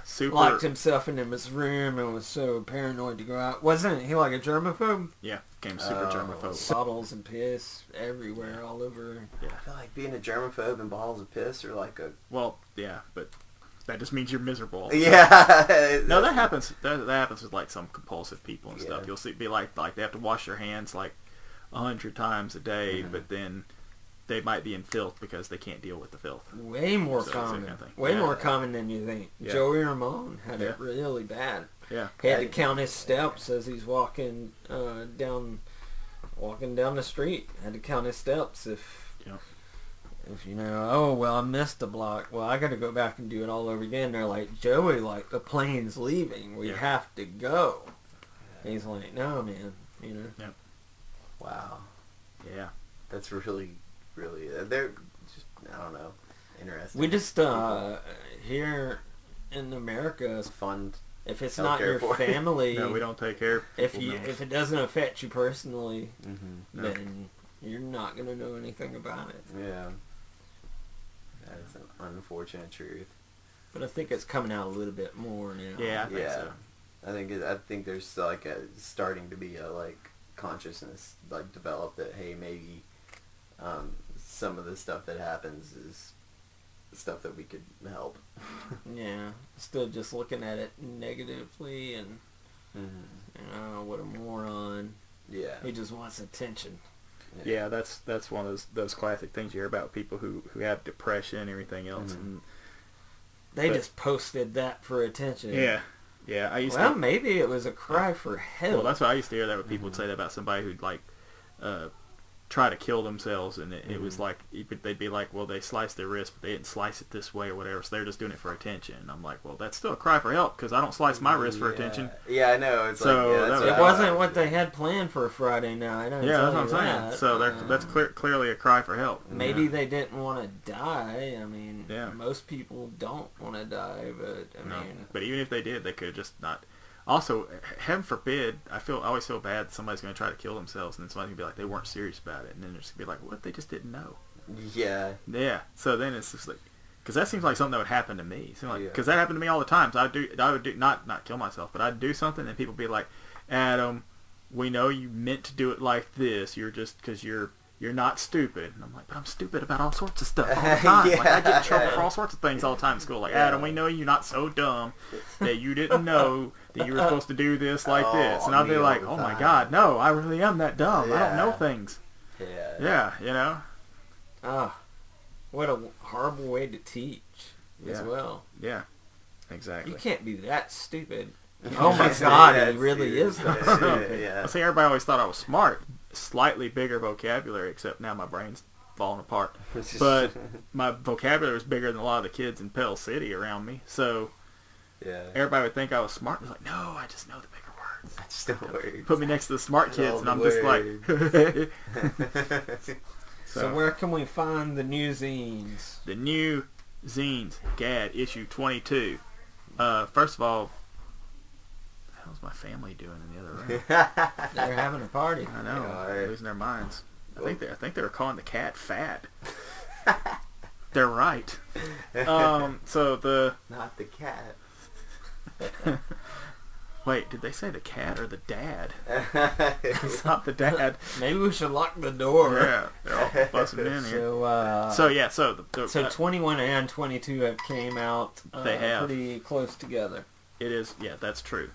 Super. locked himself in his room and was so paranoid to go out. Wasn't he like a germaphobe? Yeah, became super germaphobe. Bottles and piss everywhere, all over. I feel like being a germaphobe and bottles of piss are like a... Well, yeah, but that just means you're miserable. Yeah. No, that happens. That happens with like some compulsive people and Yeah. stuff. You'll see, be like they have to wash their hands like 100 times a day, but then they might be in filth because they can't deal with the filth. Way more So it's that common. kind of thing. Way Yeah. more common than you think. Yeah. Joey Ramone had Yeah. it really bad. Yeah. He had to count his steps as he's walking down the street. Had to count his steps if you know, oh well, I missed a block. Well, I got to go back and do it all over again. They're like, Joey, like the plane's leaving. We have to go. And he's like, no, man. You know. Yep. Wow. Yeah. That's really, really... They're just, I don't know, interesting. We just here in America, It's fun. if it's healthcare not your for it. family, No, we don't take care of if people, no. if it doesn't affect you personally, No. then you're not gonna know anything about it. Yeah. That is an unfortunate truth. But I think it's coming out a little bit more now. Yeah, I think Yeah. so. I think there's like starting to be a like consciousness like developed that, hey, maybe some of the stuff that happens is stuff that we could help. Yeah. Still just looking at it negatively and what a moron. Yeah. He just wants attention. Yeah, that's one of those classic things you hear about people who have depression and everything else. And They just posted that for attention. yeah, I used Well, to. maybe it was a cry for help. Well, that's what I used to hear that when people would say that about somebody who'd like try to kill themselves, and it was like they'd be like, well, they sliced their wrist, but they didn't slice it this way or whatever, so they're just doing it for attention. And I'm like, well, that's still a cry for help because I don't slice my wrist for attention. Yeah, I know. It's So, like, yeah, that's that It wasn't what they had planned for Friday night. Yeah, that's what I'm saying. So that's clearly a cry for help. Maybe they didn't want to die. I mean, Yeah. most people don't want to die, but I mean, But even if they did, they could have just not. Also, heaven forbid, I always feel bad that somebody's going to try to kill themselves, and then somebody's going to be like, they weren't serious about it, and then they're just going to be like, what, they just didn't know. Yeah. Yeah, so then it's just like, because that seems like something that would happen to me. Because that happened to me all the time. So I would do not kill myself, but I'd do something, and people would be like, Adam, we know you meant to do it like this. You're just, because you're not stupid. And I'm like, but I'm stupid about all sorts of stuff all the time. Like, I get in trouble for all sorts of things all the time in school. Like, Adam, we know you're not so dumb that you didn't know that you were supposed to do this like this. And I'll be like, oh my God, no, I really am that dumb. I don't know things. Yeah. Yeah, you know? ah, What a horrible way to teach as well. Yeah, exactly. You can't be that stupid. Oh my God, he really is that stupid. Yeah. I see everybody always thought I was smart. Slightly bigger vocabulary, except now my brain's falling apart. But my vocabulary was bigger than a lot of the kids in Pell City around me. So everybody would think I was smart. I was like, no, I just know the bigger words. I just know the words. Put me next to the smart kids, and I'm just like... So where can we find the new zines? The new zines, GAD, issue 22. First of all, how's my family doing in the other room? They're having a party. I know, they're losing their minds. I think they were calling the cat fat. They're right. So the not the cat. Wait, did they say the cat or the dad? It's not the dad. Maybe we should lock the door. Yeah, they're all busting in here. So 21 and 22 have came out. They have pretty close together. It is, yeah, that's true.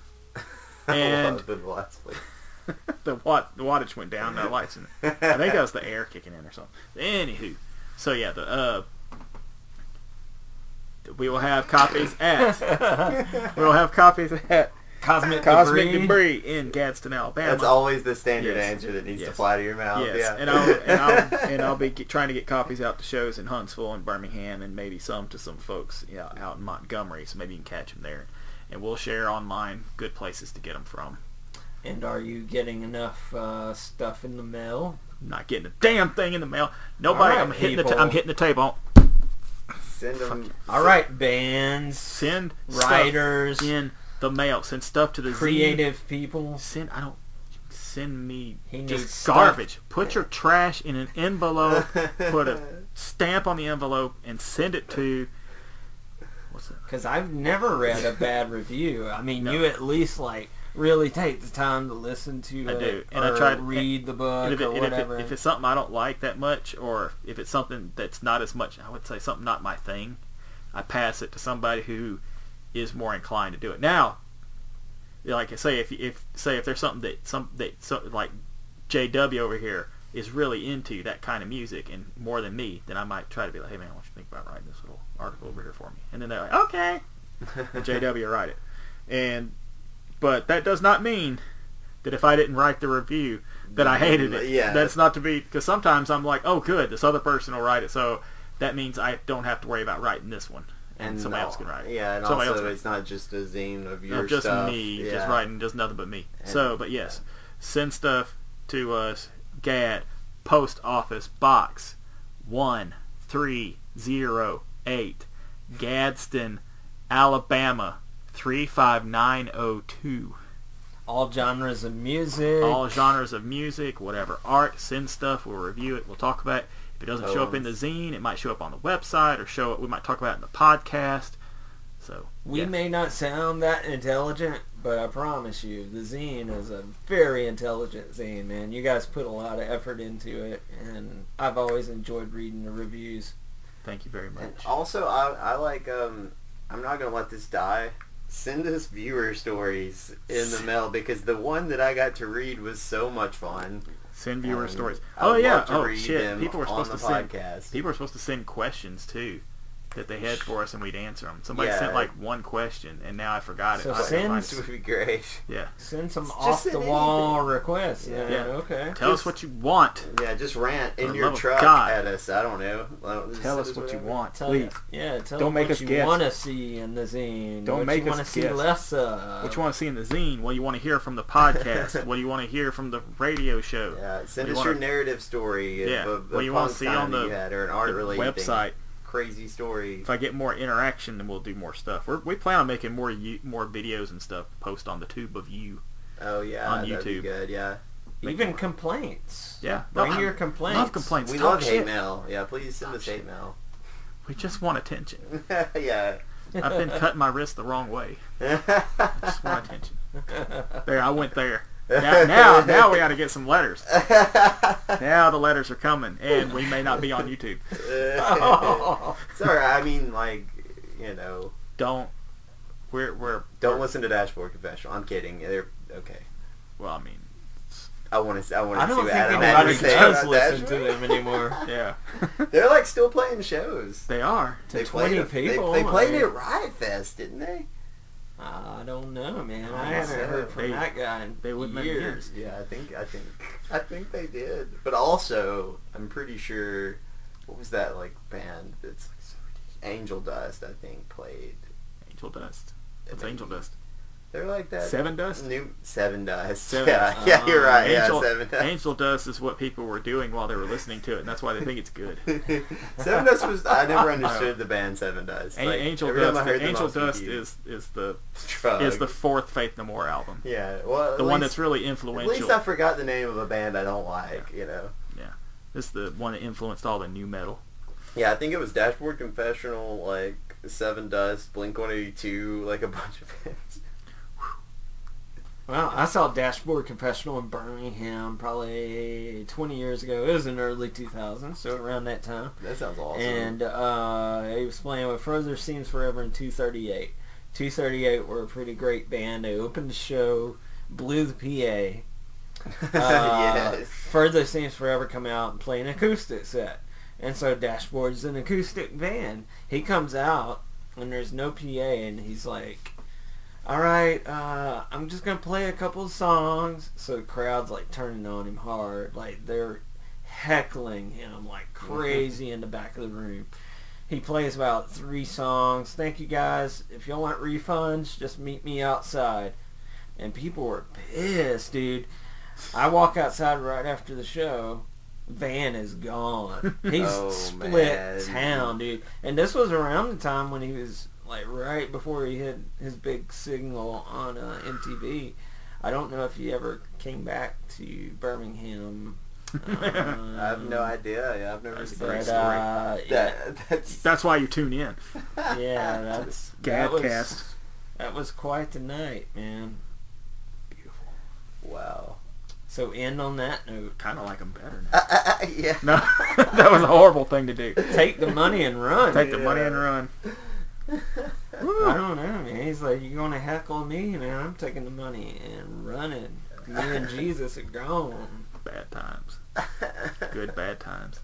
And the wattage went down. No lights in it. I think that was the air kicking in or something. Anywho, so yeah, we will have copies at Cosmic Debris in Gadsden, Alabama. That's always the standard answer that needs to fly to your mouth. Yes. Yeah. And I'll be trying to get copies out to shows in Huntsville and Birmingham, and maybe some to some folks out in Montgomery. So maybe you can catch them there, and we'll share online good places to get them from. And are you getting enough stuff in the mail? I'm not getting a damn thing in the mail. Nobody. Right, I'm hitting the table. Send them. All right, bands. Send writers stuff in the mail. Send stuff to the creative zine. People. Send me just stuff. garbage. Put your trash in an envelope. Put a stamp on the envelope and send it to. What's that? Because I've never read a bad review. I mean, you at least really take the time to listen to it. I do, and or I try to read the book or whatever. If it's something I don't like that much, or if it's something that's not as much, I would say something not my thing, I pass it to somebody who is more inclined to do it. Now, like I say, if there's something that like JW over here is really into that kind of music and more than me, then I might try to be like, hey man, what you think about writing this little article over here for me? And then they're like, okay, and JW write it. But that does not mean that if I didn't write the review that I hated it. Yeah. That's not to be, because sometimes I'm like, oh good, this other person will write it, so that means I don't have to worry about writing this one. And somebody else can write it. Yeah, and somebody also it's not just a zine of your just stuff. Me, just writing, just nothing but me. But yes, send stuff to us. GAD, Post Office Box 1308, Gadsden, Alabama 35902. All genres of music. All genres of music, whatever art. Send stuff. We'll review it. We'll talk about it. If it doesn't show up in the zine, it might show up on the website, or we might talk about it in the podcast. So we may not sound that intelligent, but I promise you, the zine is a very intelligent zine, man. You guys put a lot of effort into it, and I've always enjoyed reading the reviews. Thank you very much. And also, I like. I'm not gonna let this die. Send us viewer stories in the mail, because the one that I got to read was so much fun. Send viewer stories. Read Shit! them People were supposed on to the send. podcast. People were supposed to send questions too, that they had for us, and we'd answer them. Somebody sent like one question, and now I forgot So it. This would be great. Yeah. Send some off-the-wall requests. Yeah. Okay. Tell us what you want. Yeah, just rant in For the your love of truck God. at us. I don't know. Tell us what you want, Tell please. Don't make us what guess. you want to see in the zine. Don't what make you us want to see guess. less of. What you want to see in the zine? What you want to hear from the podcast? What do you want to hear from the radio show? Yeah, send us your narrative story of what you want to see on the you had, or an art-related website. Crazy story. If I get more interaction, then we'll do more stuff. We plan on making more videos and stuff, post on the tube of you. Oh yeah, on that'd be YouTube. good. Yeah. Even complaints. Yeah. Bring your complaints. Love complaints. We Talk love hate shit. mail. Yeah, please send us hate mail. We just want attention. Yeah. I've been cutting my wrist the wrong way. I just want attention. There, I went there. Now we got to get some letters. Now the letters are coming, and we may not be on YouTube. Sorry, I mean, don't. Don't listen to Dashboard Confessional. I'm kidding. They're okay. Well, I mean, I want to see I what don't think Adam anybody had to say does about listen to Dashboard. them anymore. Yeah. They're like still playing shows. They are. To 20 people. They played it at Riot Fest, didn't they? I don't know, man. I I haven't said heard from they- that guy in they wouldn't let me years. Yeah, I think they did. But also, I'm pretty sure, what was that like band that's like so ridiculous? Angel Dust, I think, played. Angel Dust. What's Angel Dust? They're like that. Seven Dust? New Seven Dust. Seven yeah, Dust. yeah, you're right. Angel, yeah, Seven Dust. Angel Dust is what people were doing while they were listening to it, and that's why they think it's good. Seven Dust was. I never understood the band Seven Dust. Like, Angel every time I Dust. heard them, I Angel was Dust confused. is Shrug. the fourth Faith No More album. Yeah, well, The one that's really At influential. least I forgot the name of a band I don't like. Yeah. You know. Yeah, this is the one that influenced all the new metal. Yeah, I think it was Dashboard Confessional, like Seven Dust, Blink-182, like a bunch of bands. Well, I saw Dashboard Confessional in Birmingham probably 20 years ago. It was in early 2000s, so around that time. That sounds awesome. And he was playing with Further Seems Forever and 238. 238 were a pretty great band. They opened the show, blew the PA. Yes. Further Seems Forever come out and play an acoustic set. And so Dashboard's an acoustic band. He comes out, and there's no PA, and he's like, alright, I'm just going to play a couple of songs. So the crowd's like turning on him hard. Like they're heckling him like crazy in the back of the room. He plays about 3 songs. Thank you guys. If y'all want refunds, just meet me outside. And people were pissed, dude. I walk outside right after the show. Van is gone. He's split man. town, dude. And this was around the time when he was like right before he hit his big signal on MTV. I don't know if he ever came back to Birmingham. I have no idea. Yeah, I've never seen that. Yeah, That's why you tune in. yeah, that's Gadcast. that was quite the night, man. Beautiful. Wow. So end on that note. Kind of like them better now. Yeah. No, that was a horrible thing to do. Take the money and run. Take the money and run. I don't know, man. He's like, you gonna heckle me, man? I'm taking the money and running. Me and Jesus are gone. Bad times. Good bad times.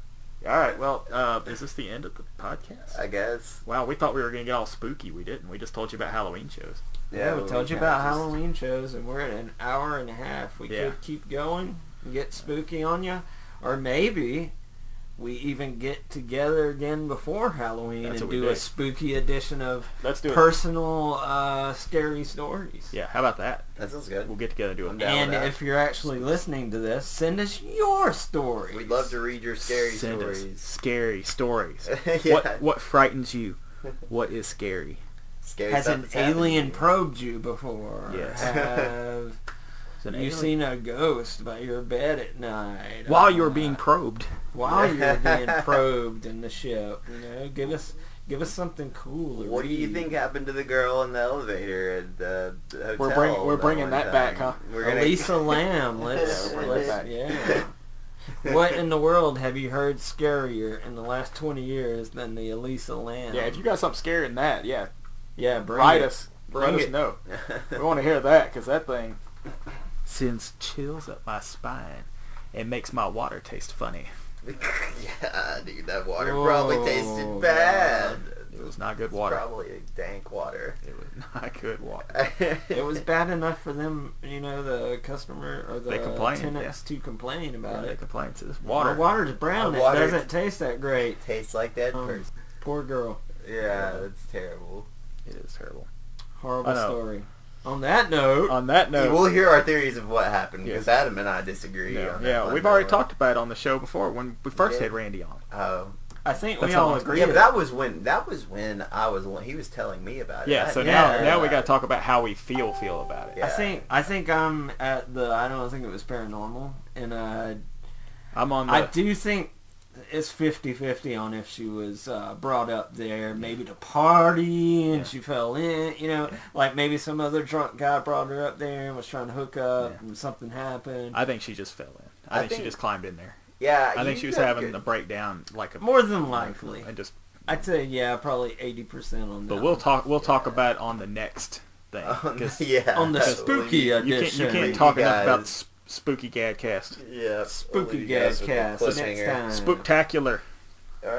All right, well, is this the end of the podcast? I guess. Wow, we thought we were going to get all spooky. We didn't. We just told you about Halloween shows. Yeah, we told you kinda about just- Halloween shows, and we're at an hour and a half. We Yeah. could keep going and get spooky on you, or maybe we even get together again before Halloween That's and what we do a do. spooky edition of Let's do it. personal scary stories. Yeah, how about that? That sounds good. We'll get together and do I'm it. down. And with that. if you're actually listening to this, send us your stories. We'd love to read your scary Send us stories. scary stories. Yeah. What frightens you? What is scary? Scary Has stuff an that's happened to alien you. probed you before? Yes. Have Is an you alien? seen a ghost by your bed at night? While you were being probed. While you're being probed in the ship, you know, give us something cool. To What do you read. think happened to the girl in the elevator at the hotel? We're bringing one that time? back, huh? We're gonna Elisa Lamb. Let's Yeah, bring that back. yeah. What in the world have you heard scarier in the last 20 years than the Elisa Lamb? Yeah, if you got something scary than that, yeah, yeah, bring write it. us. Bring Let us it. know. We want to hear that, because that thing sends chills up my spine and makes my water taste funny. Yeah, dude, that water Oh, probably tasted bad. It was not good It's water. Probably dank water. It was not good water. It was bad enough for them, you know, the customer or the They complained, tenants to complain about They it. complained to this Water. water. Water's brown. My It water- doesn't taste that great. Tastes like dead Um, person. Poor girl. Yeah, that's terrible. It is terrible. Horrible I know. story. On that note, On that note, We'll hear our theories of what happened Yes. because Adam and I disagree. yeah, on that yeah, one, we've by already the way. talked about it on the show before when we first Yeah. had Randy on. Oh, I think That's we how all long- agree. yeah, but that was when I was he was telling me about it. Yeah, I so didn't now know now we about got to it. talk about how we feel about it. Yeah. I think I'm at the. I don't think it was paranormal, and I'm on the I do think it's 50-50 on if she was brought up there, maybe to party and Yeah. she fell in. You know, like maybe some other drunk guy brought her up there and was trying to hook up, Yeah. and something happened. I think she just fell in. I think she just climbed in there. Yeah, I think you she was got having good- a breakdown, like a More than likely, and just. I'd say probably 80% on that. But we'll one. talk about it on the next thing. 'cause yeah, on the totally. spooky you edition. can't You talk enough guys- about spooky Gadcast. Yeah. Spooky Gadcast. Next time. Spooktacular. All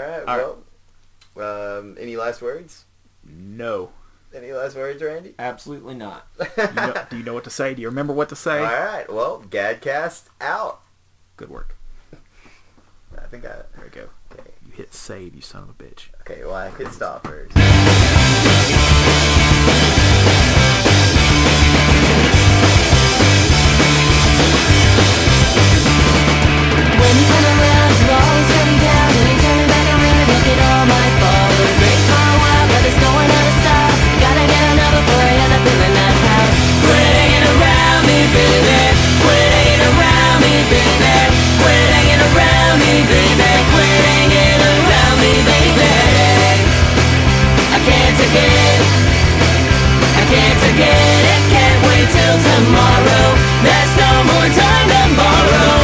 right. Any last words? No. Any last words, Randy? Absolutely not. Do you know what to say? Do you remember what to say? All right. Well, Gadcast out. Good work. I think There we go. Okay. You hit save, you son of a bitch. Okay, well, I hit stop first. When you come around, you're always coming down. When you turn back around and make it all my fault. It was great for a while, but it's going out of style. Gotta get another before I end up in that house. Quit hanging around me, baby. Quit hanging around me, baby. Quit hanging around me, baby. Quit hanging around me, baby. I can't take it. I can't take it. Can't wait till tomorrow. There's no more time to borrow.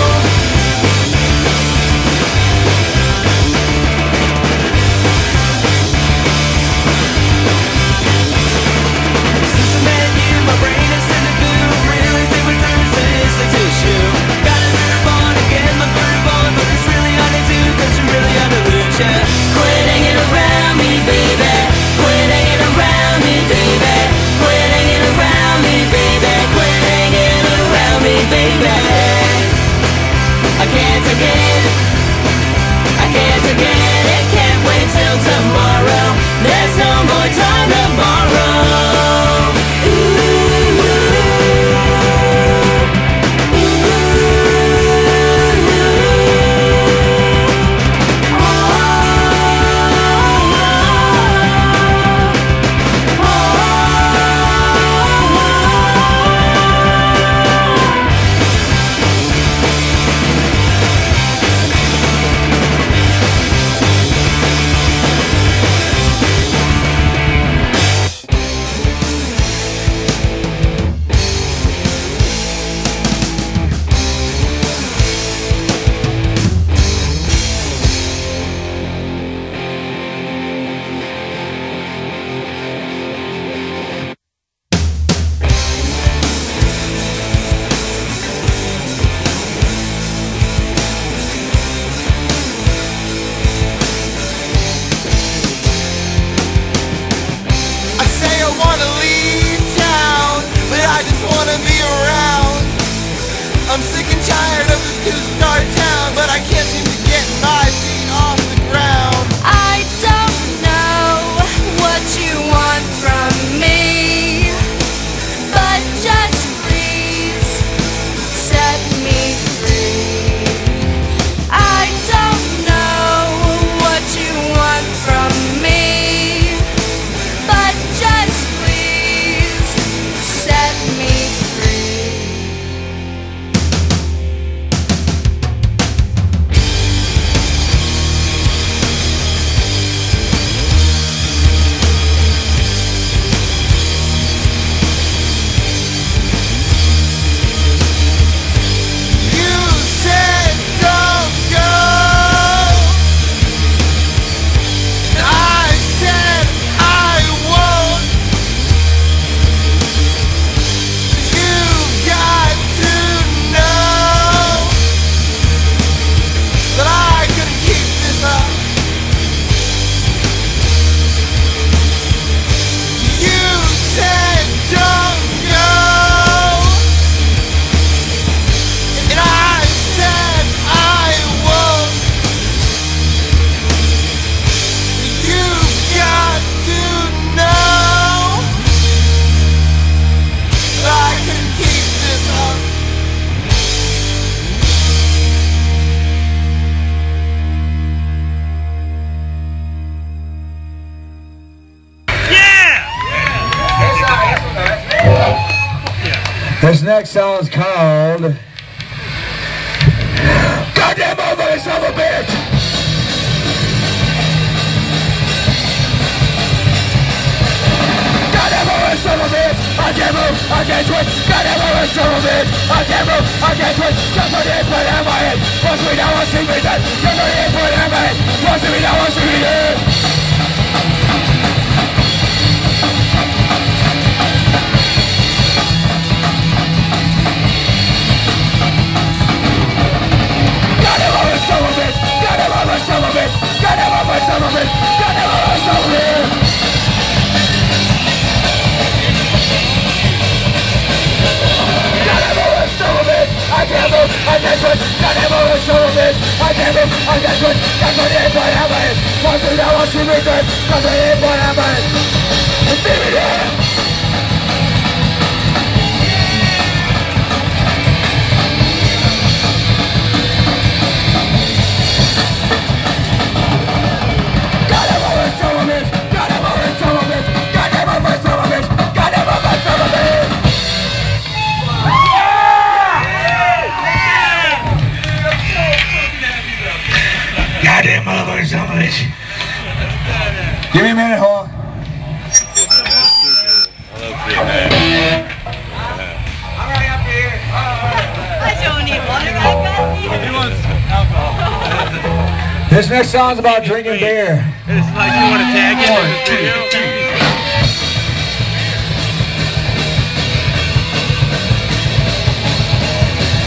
My brain is in the boot, really think my time is like tissue. Gotta move on and get my groove on, but it's really hard to do, cause you're really hard to lose, yeah. Quit hanging around me, baby. Quit hanging around me, baby. Quit hanging around me, baby. Quit hanging around me, baby. I can't take it. I can't take it. It can't wait till tomorrow. There's no more time to borrow. I'm sick and tired of this two-star town, but I can't seem to get my feet off the ground. I don't know what you want from me, but just please set me free. I don't know what you want from me, but just please set me free. This next song is called Goddamn Motherfucking Son of a Bitch! Goddamn motherfucking son of a bitch! I can't move, I can't twitch! Goddamn motherfucking son of a bitch! I can't move, I can't twitch! Just put the input in my head! Once we now, once we dead! Just put the input in my head! Once we now, once we dead! can't move, I can't switch. That's what it is, what happened. Want to know what you return. That's what it is, what happened. It's DVD. Goddamn motherfucker, son of a bitch. Give me a minute, hold on. Alright, up here. I don't need water. He wants alcohol. This next song's about drinking beer. It's like you want to tag him in the video.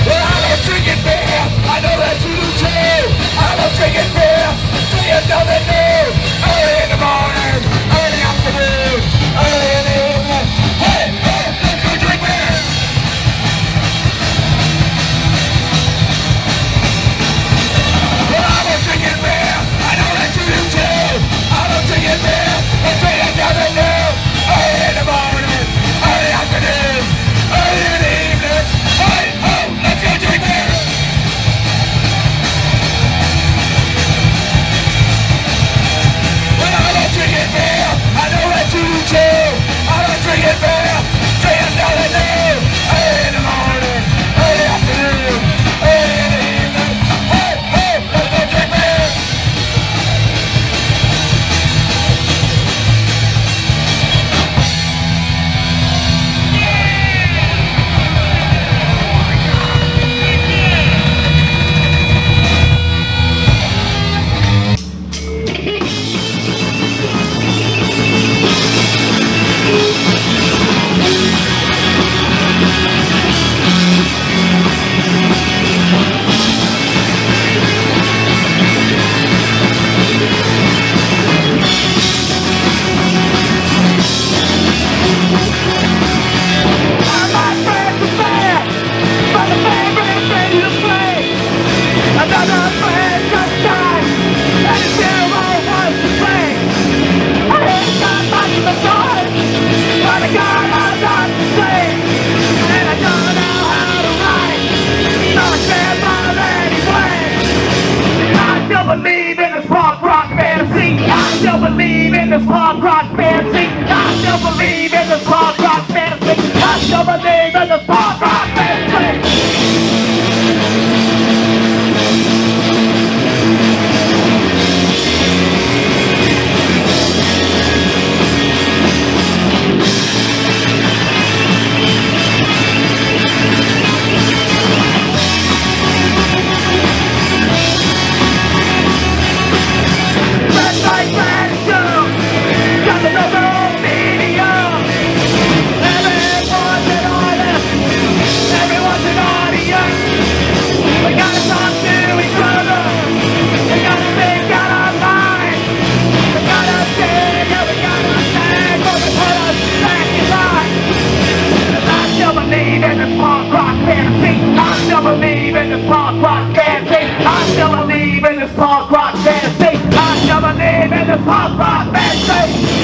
Well, I love drinking beer. I know that you do too. I love drinking beer. So you know they do. Early in the morning, early in the afternoon, early in the evening. Hey, hey, let's go drink beer. Well, I love drinking beer. I know that you do too. I love drinking beer. And so you know they do. Early in the morning, early in the afternoon, early in the evening. Hey, hey, let's go drink beer. Drinking beer, I know that you do too. I love drinking beer, so you know they do. Early in the morning, early in the afternoon, early in the evening. Hey, hey, let's go drink beer. Believe in this punk rock fantasy. I still believe in this punk rock fantasy. I still believe in this punk rock fantasy. I still believe in this punk rock fantasy. Believe in this punk rock fantasy. I still believe in this punk rock fantasy. I still believe in this punk rock fantasy.